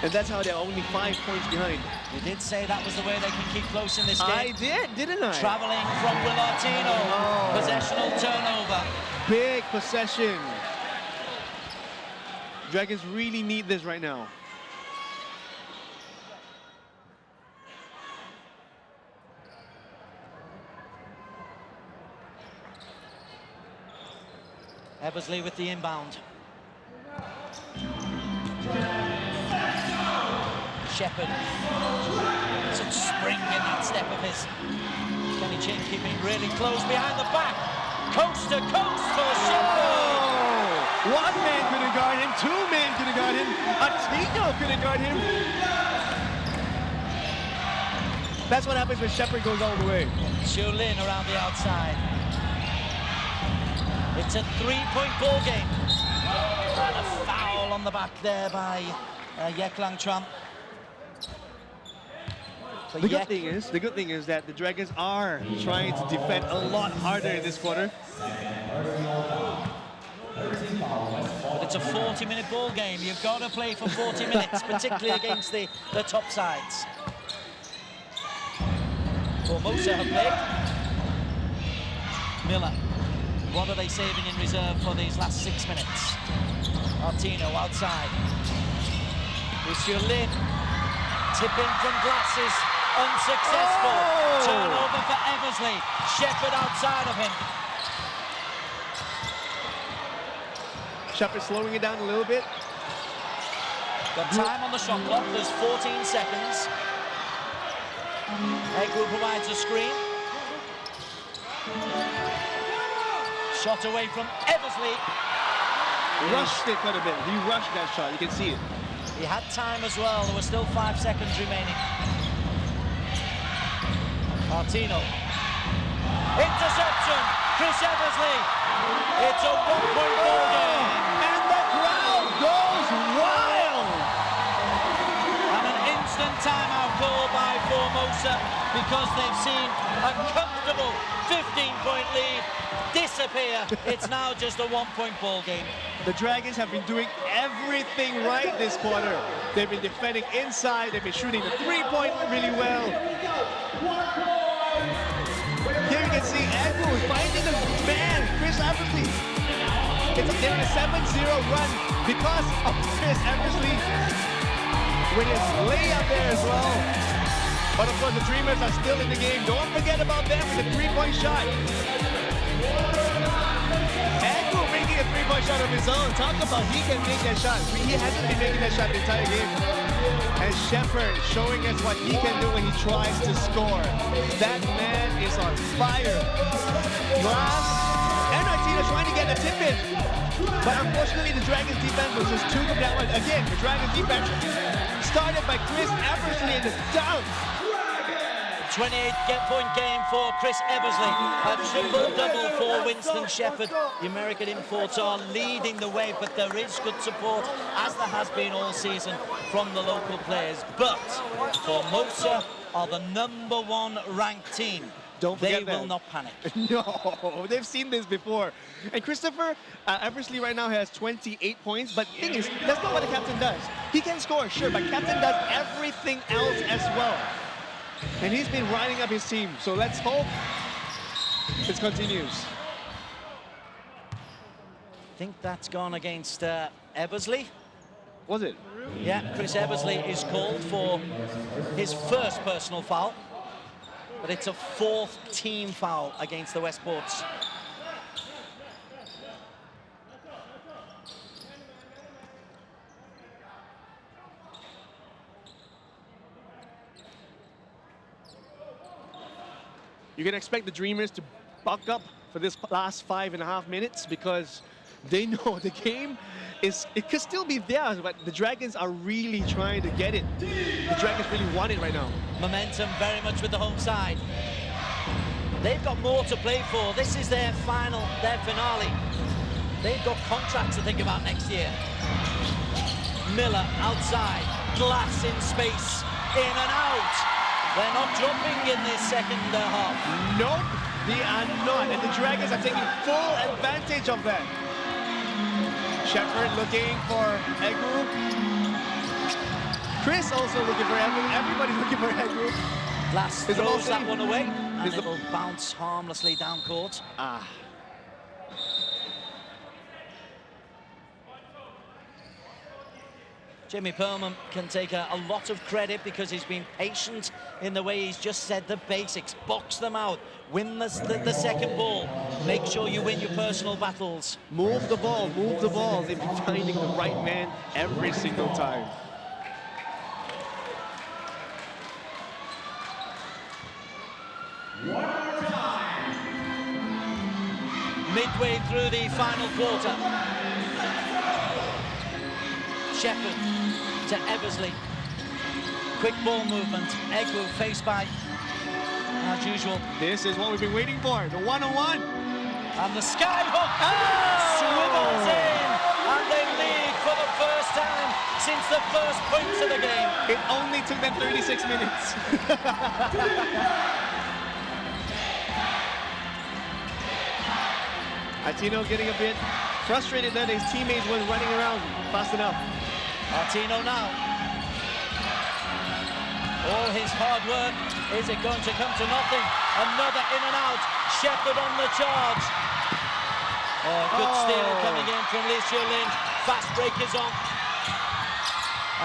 Speaker 2: And that's how they're only 5 points behind.
Speaker 1: You did say that was the way they can keep close in this game.
Speaker 2: I did, didn't I?
Speaker 1: Traveling from Willartino.
Speaker 2: Oh.
Speaker 1: Possessional turnover.
Speaker 2: Big possession. Dragons really need this right now.
Speaker 1: Eversley with the inbound. Shepherd. Some spring in that step of his. Kenny Chen keeping really close behind the back. Coast to coast for Shepherd.
Speaker 2: One man couldn't guard him, two men couldn't guard him, Atino couldn't guard him. That's what happens when Shepherd goes all the way.
Speaker 1: Xiu Lin around the outside. It's a 3-point ball game. And a foul on the back there by Yek Lang Tram.
Speaker 2: The good thing is that the Dragons are trying to defend a lot harder in this quarter.
Speaker 1: But it's a 40-minute ball game. You've got to play for 40 minutes, particularly against the top sides. Formosa have played. Miller. What are they saving in reserve for these last 6 minutes? Martino outside. Xiu Lin. Tipping from glasses. Unsuccessful. Turnover for Eversley. Shepherd outside of him.
Speaker 2: Shepherd slowing it down a little bit.
Speaker 1: Got time on the shot clock. There's 14 seconds. Egwu provides a screen. Shot away from Eversley.
Speaker 2: Rushed it quite a bit. He rushed that shot. You can see it.
Speaker 1: He had time as well. There were still 5 seconds remaining. Martino. Interception. Chris Eversley. It's a 1-point ball game.
Speaker 2: And the crowd goes wild.
Speaker 1: And an instant timeout call by Formosa because they've seen a comfortable 15-point lead disappear. It's now just a 1-point ball game.
Speaker 2: The Dragons have been doing everything right this quarter. They've been defending inside. They've been shooting the three-point really well. Here you can see Egwu finding the man, Chris Eversley. They're in a 7-0 run because of Chris Eversley with his layup there as well. But of course, the Dreamers are still in the game. Don't forget about them with a three-point shot. Egwu making a three-point shot of his own. Talk about he can make that shot. He hasn't been making that shot the entire game. And Shepherd showing us what he can do when he tries to score. That man is on fire. Glass and Martina trying to get a tip in. But unfortunately, the Dragons defense was just too good that one. Again, the Dragons defense started by Chris Eversley in the down.
Speaker 1: 28-point game for Chris Eversley. A triple-double for Winston Shepherd. The American imports are leading the way, but there is good support, as there has been all season, from the local players. But Formosa are the #1 ranked team.
Speaker 2: Don't forget
Speaker 1: they will not panic.
Speaker 2: No, they've seen this before. And Christopher Eversley right now has 28 points, but the thing is, that's not what the captain does. He can score, sure, but captain does everything else as well. And he's been riding up his team, so let's hope this continues.
Speaker 1: I think that's gone against Eversley.
Speaker 2: Was it?
Speaker 1: Yeah, Chris Eversley is called for his first personal foul, but it's a 4th team foul against the Westports.
Speaker 2: You can expect the Dreamers to buck up for this last 5.5 minutes because they know the game it could still be theirs, but the Dragons are really trying to get it. The Dragons really want it right now.
Speaker 1: Momentum very much with the home side. They've got more to play for. This is their finale. They've got contracts to think about next year. Miller outside, Glass in space, in and out. They're not dropping in this second half.
Speaker 2: Nope, they are not. And the Dragons are taking full advantage of that. Shepherd looking for Egwu. Chris also looking for Egwu. Everybody's looking for Egwu.
Speaker 1: Glass throws that one away, and it will bounce harmlessly down court. Jimmy Perlman can take a lot of credit because he's been patient in the way he's just said the basics. Box them out, win the second ball, make sure you win your personal battles.
Speaker 2: Move the ball, move the ball. They've been finding the right man every single time.
Speaker 1: midway through the final quarter. Shepherd to Eversley. Quick ball movement. Egwu faced by, as usual.
Speaker 2: This is what we've been waiting for, the one-on-one.
Speaker 1: And the skyhook swivels in, and they lead for the first time since the first points of the game.
Speaker 2: It only took them 36 minutes. Artino getting a bit frustrated that his teammates weren't running around fast enough.
Speaker 1: Artino now. All his hard work, is it going to come to nothing? Another in and out. Shepherd on the charge. Oh, good steal coming in from Licio Lynch. Fast break is on.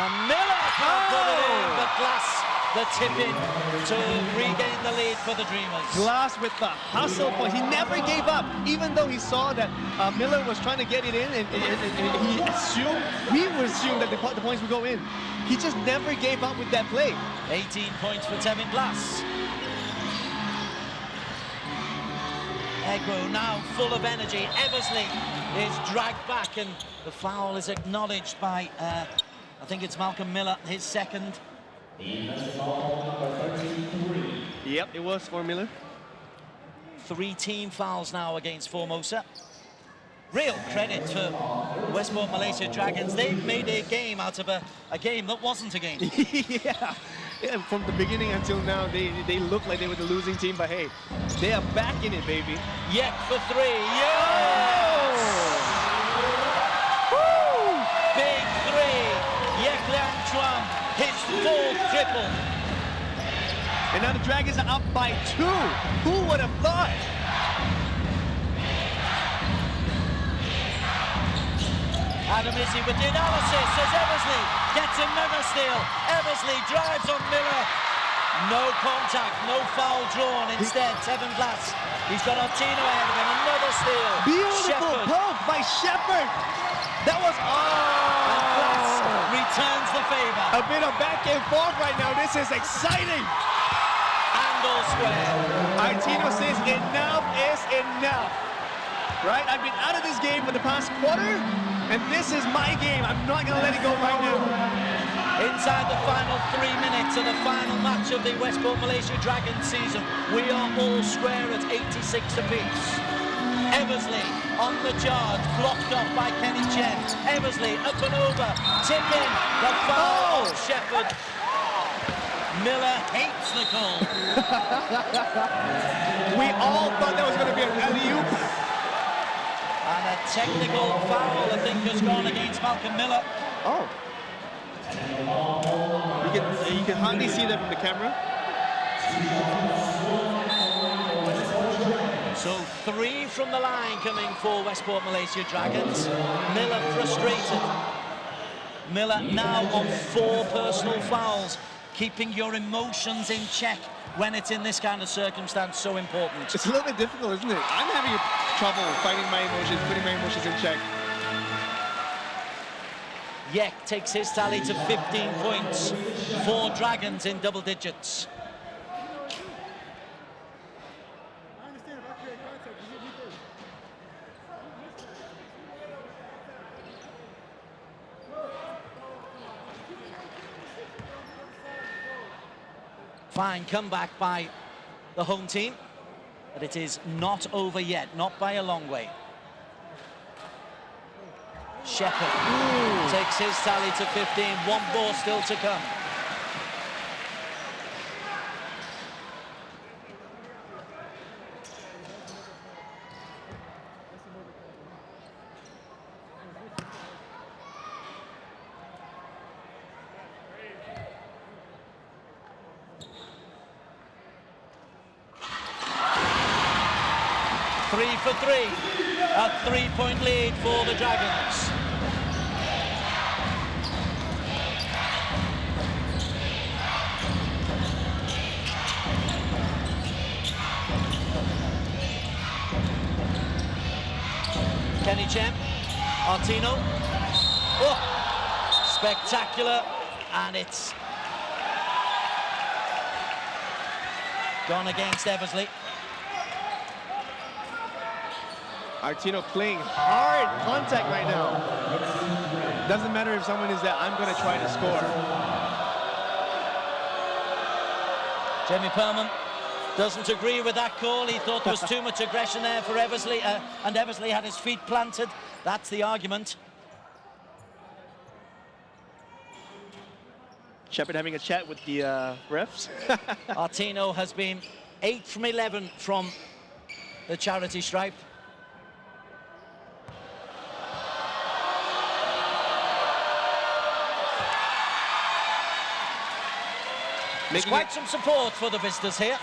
Speaker 1: And Miller can't put it in, but Glass the tip in to regain the lead for the Dreamers.
Speaker 2: Glass with the hustle point. He never gave up, even though he saw that Miller was trying to get it in, and we would assume that the points would go in. He just never gave up with that play.
Speaker 1: 18 points for Tevin Glass. Egwu now full of energy. Eversley is dragged back, and the foul is acknowledged by, I think it's Malcolm Miller, his second.
Speaker 2: Yep, it was for Miller.
Speaker 1: 3 team fouls now against Formosa. Real credit to Westport Malaysia Dragons. They've made a game out of a game that wasn't a game.
Speaker 2: Yeah, from the beginning until now, they look like they were the losing team, but hey, they are back in it, baby.
Speaker 1: Yek for 3. Yes!
Speaker 2: Woo!
Speaker 1: Big 3. Yek Liang Chuan, his 4th triple.
Speaker 2: And now the Dragons are up by 2. Who would have thought?
Speaker 1: Adam Izzy with the analysis as Eversley gets another steal. Eversley drives on Miller. No contact, no foul drawn. Instead, Tevin Glass. He's got Artino ahead of him. Another steal.
Speaker 2: Beautiful poke by Shepherd. That was
Speaker 1: And Glass returns the favor.
Speaker 2: a bit of back and forth right now. This is exciting.
Speaker 1: And all square.
Speaker 2: Artino says enough is enough. Right? I've been out of this game for the past quarter, and this is my game. I'm not going to let it go right now.
Speaker 1: Inside the final 3 minutes of the final match of the Westport Malaysia Dragons season, we are all square at 86 apiece. Eversley on the charge, blocked off by Kenny Chen. Eversley up and over, tip in, the foul of Shepherd. Miller hates the call.
Speaker 2: We all thought that was going to be an alley-oop.
Speaker 1: And a technical foul, I think, has gone against Malcolm Miller.
Speaker 2: Oh. You can hardly see that from the camera.
Speaker 1: So 3 from the line coming for Westport Malaysia Dragons. Miller frustrated. Miller now on 4 personal fouls. Keeping your emotions in check when it's in this kind of circumstance, so important.
Speaker 2: It's a little bit difficult, isn't it? I'm having trouble fighting my emotions, putting my emotions in check.
Speaker 1: Yek takes his tally to 15 points. 4 Dragons in double digits. Fine comeback by the home team, but it is not over yet, not by a long way. Shepherd takes his tally to 15, 1 ball still to come. Three for 3, a 3-point lead for the Dragons. Kenny Chen, Artino, spectacular, and it's gone against Eversley.
Speaker 2: Artino playing hard contact right now. Doesn't matter if someone is there, I'm going to try to score.
Speaker 1: Jamie Perman doesn't agree with that call. He thought there was too much aggression there for Eversley, and Eversley had his feet planted. That's the argument.
Speaker 2: Shepard having a chat with the refs.
Speaker 1: Artino has been 8 from 11 from the charity stripe. There's quite some support for the visitors here.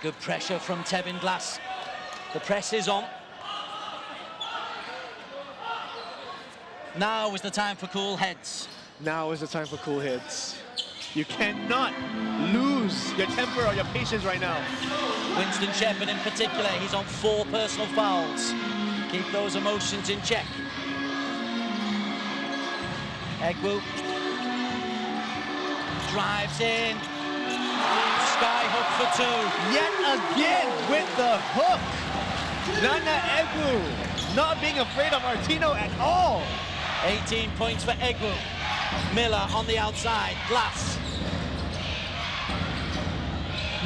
Speaker 1: Good pressure from Tevin Glass. The press is on. Now is the time for cool heads.
Speaker 2: Now is the time for cool heads. You cannot lose your temper or your patience right now.
Speaker 1: Winston Shepard in particular, he's on 4 personal fouls. Keep those emotions in check. Egwu drives in. Sky hook for 2.
Speaker 2: Yet again with the hook. Nana Egwu not being afraid of Artino at all.
Speaker 1: 18 points for Egwu. Miller on the outside, Glass.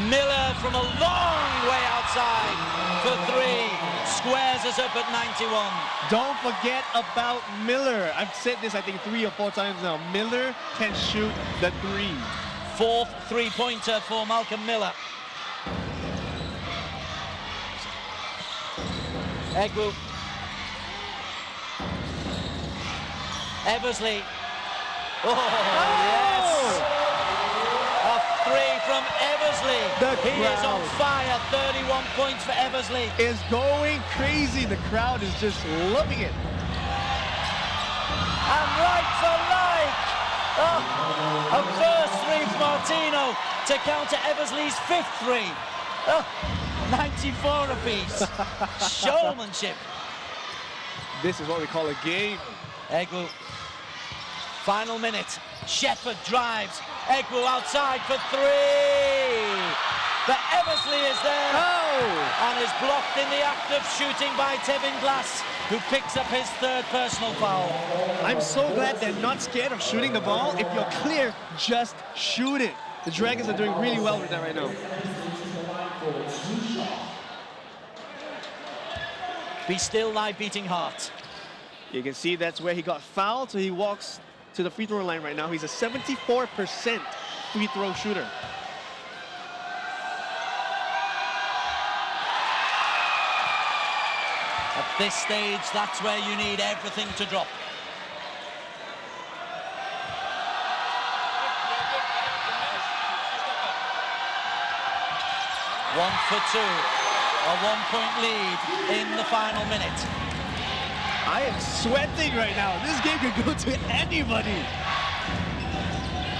Speaker 1: Miller from a long way outside for 3. Squares us up at 91.
Speaker 2: Don't forget about Miller. I've said this, I think, 3 or 4 times now. Miller can shoot the 3.
Speaker 1: 4th three-pointer for Malcolm Miller. Egwu. Eversley. Oh, yes! A 3 from Eversley. He is on fire. 31 points for Eversley.
Speaker 2: Is going crazy. The crowd is just loving it.
Speaker 1: And like for like. Oh, a first 3 from Artino to counter Eversley's 5th 3. Oh, 94 apiece. Showmanship.
Speaker 2: This is what we call a game.
Speaker 1: Egwu. Final minute. Shepard drives. Egwu outside for 3. But Eversley is there.
Speaker 2: Oh!
Speaker 1: And is blocked in the act of shooting by Tevin Glass, who picks up his 3rd personal foul.
Speaker 2: I'm so glad they're not scared of shooting the ball. If you're clear, just shoot it. The Dragons are doing really well with that right now.
Speaker 1: Be still, thy beating heart.
Speaker 2: You can see that's where he got fouled, so he walks to the free throw line right now. He's a 74% free throw shooter.
Speaker 1: At this stage, that's where you need everything to drop. One for 2. A 1-point lead in the final minute.
Speaker 2: I am sweating right now. This game could go to anybody.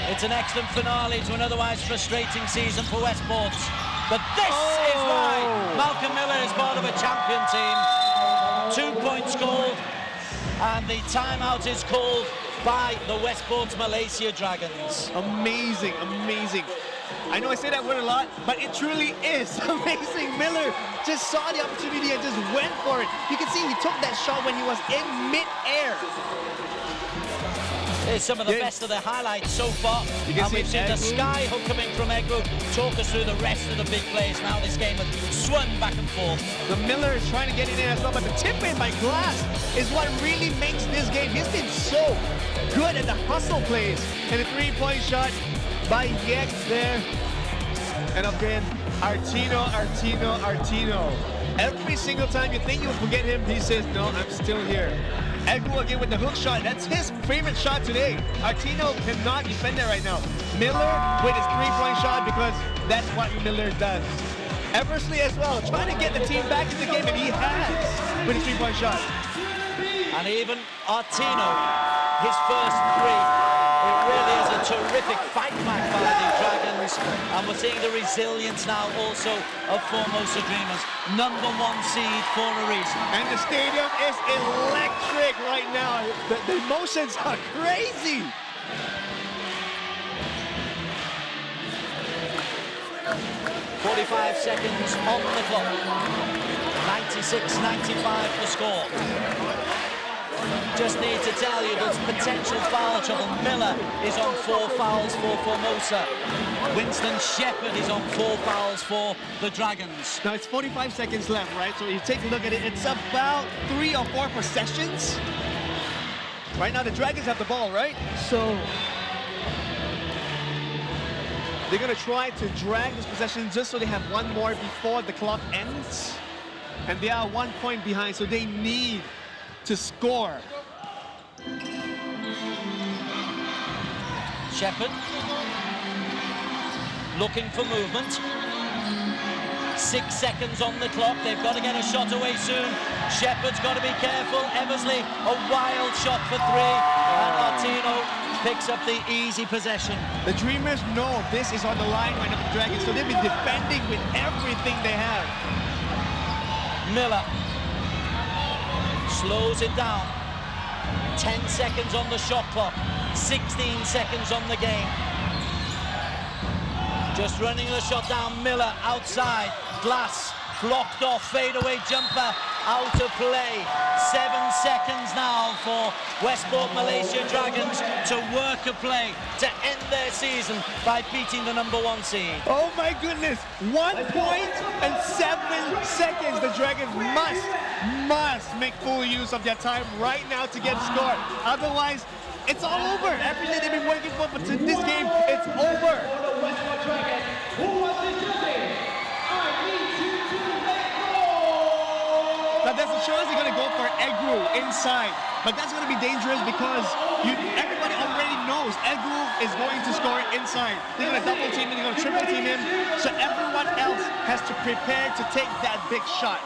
Speaker 1: It's an excellent finale to an otherwise frustrating season for Westports. But this is why Malcolm Miller is part of a champion team. 2 points scored, and the timeout is called by the Westports Malaysia Dragons.
Speaker 2: Amazing, amazing. I know I say that word a lot, but it truly is amazing. Miller just saw the opportunity and just went for it. You can see he took that shot when he was in mid-air.
Speaker 1: Here's some of the best of the highlights so far. And we've seen the sky hook coming from Egwu. Talk us through the rest of the big plays. Now this game has swung back and forth.
Speaker 2: The Miller is trying to get in there as well, but the tip in by Glass is what really makes this game. He's been so good at the hustle plays. And a 3-point shot by Yek there. And again, Artino. Every single time you think you'll forget him, he says, no, I'm still here. Egwu again with the hook shot. That's his favorite shot today. Artino cannot defend that right now. Miller with his 3-point shot, because that's what Miller does. Eversley as well, trying to get the team back in the game, and he has with his 3-point shot.
Speaker 1: And even Artino, his first 3. It really is a terrific fight back by the Dragons. Dreamers, and we're seeing the resilience now also of Formosa Dreamers. #1 seed for a reason.
Speaker 2: And the stadium is electric right now. The emotions are crazy.
Speaker 1: "45 seconds on the clock. 96-95 the score. Just need to tell you there's potential foul trouble. Miller is on 4 fouls for Formosa. Winston Shepherd is on 4 fouls for the Dragons.
Speaker 2: Now it's 45 seconds left, right? So you take a look at it, it's about 3 or 4 possessions. Right now the Dragons have the ball, right? So they're gonna try to drag this possession just so they have one more before the clock ends. And they are 1 point behind, so they need to score.
Speaker 1: Shepherd looking for movement. 6 seconds on the clock. They've got to get a shot away soon. Shepherd's got to be careful. Eversley, a wild shot for 3. And Martino picks up the easy possession.
Speaker 2: The Dreamers know this is on the line right now for the Dragons, so they've been defending with everything they have.
Speaker 1: Miller slows it down. 10 seconds on the shot clock. 16 seconds on the game. Just running the shot down. Miller outside. Glass blocked off. Fadeaway jumper out of play. 7 seconds now for Westport Malaysia Dragons to work a play to end their season by beating the #1 seed.
Speaker 2: Oh my goodness, 1 point and 7 seconds. The Dragons must make full use of their time right now to get a score. Otherwise, it's all over. Everything they've been working for this game, it's over. Now there's a chance they're going to go for Egru inside, but that's going to be dangerous because everybody already knows Egru is going to score inside. They're going to double team him, they're going to triple team him, so everyone else has to prepare to take that big shot.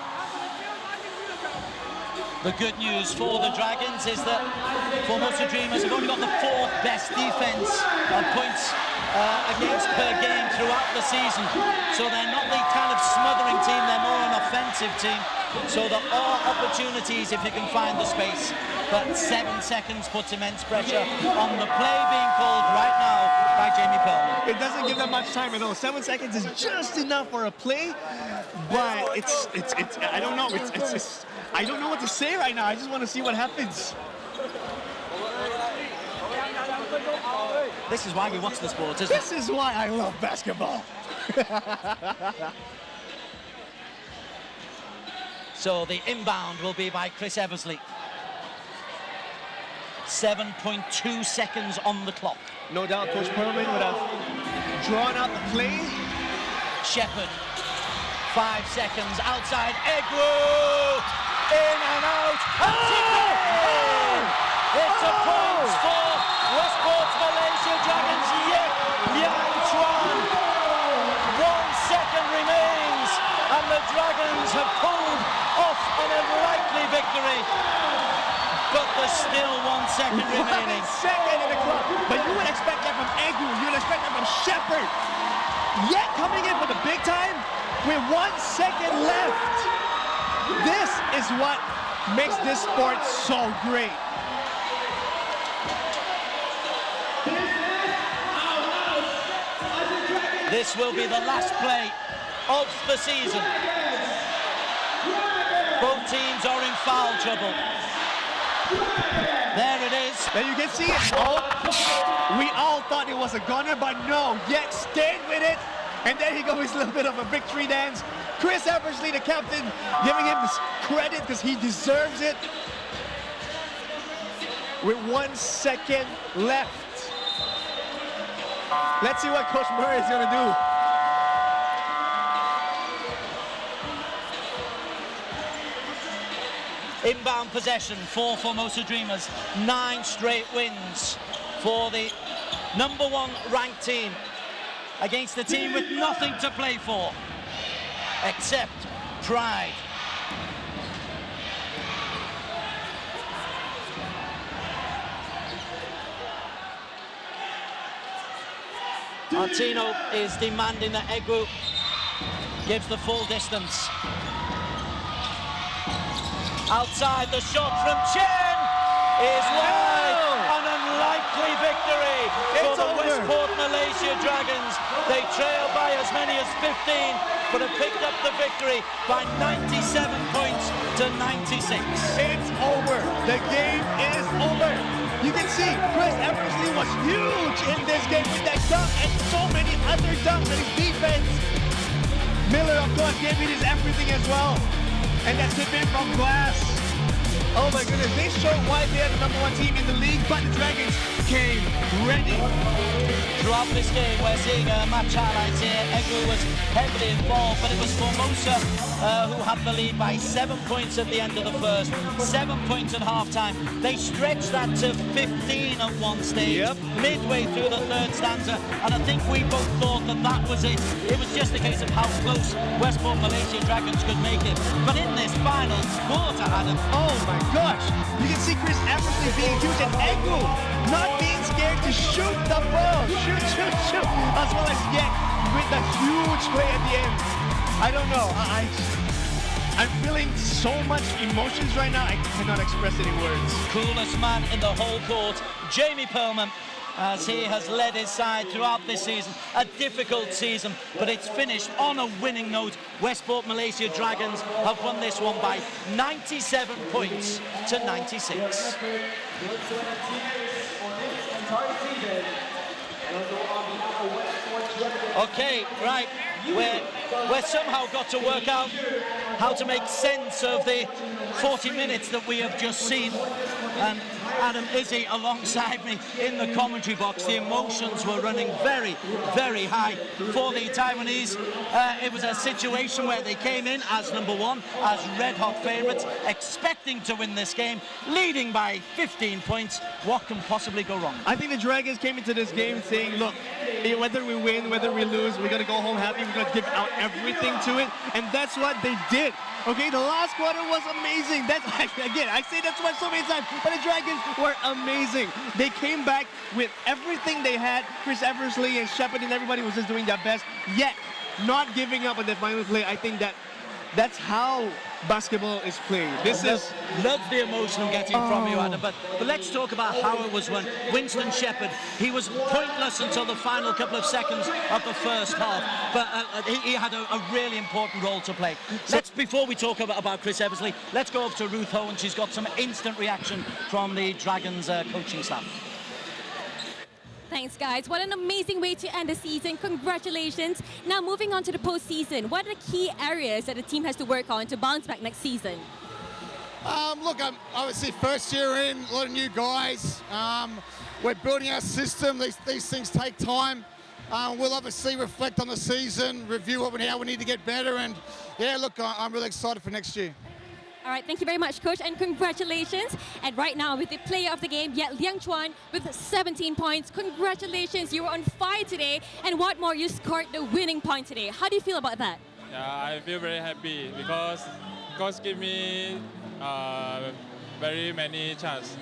Speaker 1: The good news for the Dragons is that Formosa Dreamers have only got the 4th best defense points against per game throughout the season. So they're not the kind of smothering team, they're more an offensive team. So there are opportunities if you can find the space. But 7 seconds puts immense pressure on the play being called right now by Jamie Pillman.
Speaker 2: It doesn't give them much time at all. 7 seconds is just enough for a play, but it's I don't know. I don't know what to say right now. I just want to see what happens.
Speaker 1: This is why we watch the sport, isn't it?
Speaker 2: This is why I love basketball.
Speaker 1: So the inbound will be by Chris Eversley. 7.2 seconds on the clock.
Speaker 2: No doubt Coach Perlman would have drawn out the play.
Speaker 1: Shepherd, 5 seconds outside. Egwu, in and out. It's a point for Westports Malaysia Dragons. Yet Yang Chuan. 1 second remains, and the Dragons have pulled off an unlikely victory. But there's still 1 second remaining.
Speaker 2: 1 second in the clock. But you would expect that from Egwu. You would expect that from Shepherd. Yet coming in for the big time with 1 second left. This is what makes this sport so great.
Speaker 1: This will be the last play of the season. Both teams are in foul trouble. There it is.
Speaker 2: There you can see it. Oh, we all thought it was a gunner, but no, Yet stayed with it. And there he goes, a little bit of a victory dance. Chris Eversley, the captain, giving him this credit because he deserves it. With 1 second left. Let's see what Coach Murray is going to do.
Speaker 1: Inbound possession for Formosa Dreamers. 9 straight wins for the #1 ranked team against a team with nothing to play for except pride. Martino is demanding that Egu gives the full distance. Outside, the shot from Chen is wide. An unlikely victory for the Westport Malaysia Dragons. They trail by as many as 15, but have picked up the victory by 97 points to 96.
Speaker 2: It's over. The game is over. You can see Chris Eversley was huge in this game with that dunk and so many other dunks and his defense. Miller, of course, gave it his everything as well. And that tip in from glass. Oh my goodness, they showed why they are the #1 team in the league, but the Dragons came ready.
Speaker 1: Throughout this game, we're seeing match highlights here. Egu was heavily involved, but it was Formosa who had the lead by 7 points at the end of the first, 7 points at halftime. They stretched that to 15 at one stage, midway through the third stanza, and I think we both thought that that was it. It was just a case of how close Westport Malaysia Dragons could make it. But in this final quarter, Adam,
Speaker 2: oh my gosh, you can see Chris Eversley being huge and Egu not being scared to shoot the ball, shoot, as well as Yek with the huge play at the end. I don't know, I'm feeling so much emotions right now, I cannot express it in words.
Speaker 1: Coolest man in the whole court, Jamie Perlman, as he has led his side throughout this season. A difficult season, but it's finished on a winning note. Westport Malaysia Dragons have won this one by 97 points to 96. Okay, right, we're somehow got to work out how to make sense of the 40 minutes that we have just seen. And Adam Izzy alongside me in the commentary box. The emotions were running very, very high for the Taiwanese. It was a situation where they came in as #1, as red-hot favourites, expecting to win this game, leading by 15 points. What can possibly go wrong?
Speaker 2: I think the Dragons came into this game saying, look, whether we win, whether we lose, we're going to go home happy, we're going to give out everything to it, and that's what they did. Okay, the last quarter was amazing. That's again, I say that's what so many times, but the Dragons were amazing. They came back with everything they had. Chris Eversley and Shepard and everybody was just doing their best, yet not giving up on the final play. I think that's how basketball is played.
Speaker 1: Love the emotion I'm getting from you, Adam, but let's talk about how it was won. Winston Shepard, he was pointless until the final couple of seconds of the first half, but he had a really important role to play. Before we talk about Chris Eversley, let's go up to Ruth Ho, and she's got some instant reaction from the Dragons coaching staff.
Speaker 3: Thanks, guys. What an amazing way to end the season. Congratulations. Now, moving on to the postseason, what are the key areas that the team has to work on to bounce back next season?
Speaker 4: Look, obviously first year in, a lot of new guys. We're building our system. These things take time. We'll obviously reflect on the season, review how we need to get better, and yeah, look, I'm really excited for next year.
Speaker 3: All right, thank you very much, Coach, and congratulations. And right now, with the player of the game, Yet Liang Chuan with 17 points. Congratulations, you were on fire today. And what more, you scored the winning point today. How do you feel about that?
Speaker 7: Yeah, I feel very happy because Coach gave me very many chances.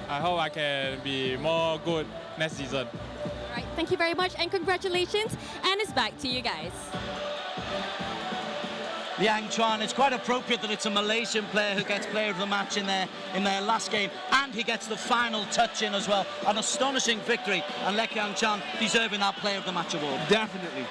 Speaker 7: I hope I can be more good next season.
Speaker 3: All right, thank you very much, and congratulations. And it's back to you guys.
Speaker 1: Liang Chuan, it's quite appropriate that it's a Malaysian player who gets player of the match in their last game, and he gets the final touch in as well. An astonishing victory, and Liang Chuan deserving that player of the match award.
Speaker 2: Definitely.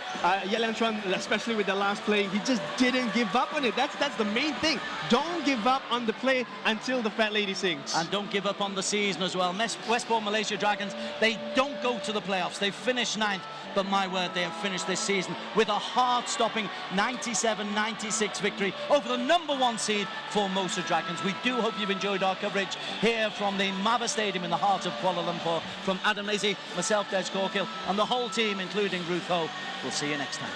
Speaker 2: Liang Chuan, especially with the last play, he just didn't give up on it. That's the main thing. Don't give up on the play until the fat lady sings.
Speaker 1: And don't give up on the season as well. Westport Malaysia Dragons, they don't go to the playoffs. They finished 9th. But my word, they have finished this season with a heart-stopping 97-96 victory over the #1 seed Formosa Dragons. We do hope you've enjoyed our coverage here from the Mava Stadium in the heart of Kuala Lumpur. From Adam Izzy, myself, Des Corkill, and the whole team, including Ruth Ho. We'll see you next time.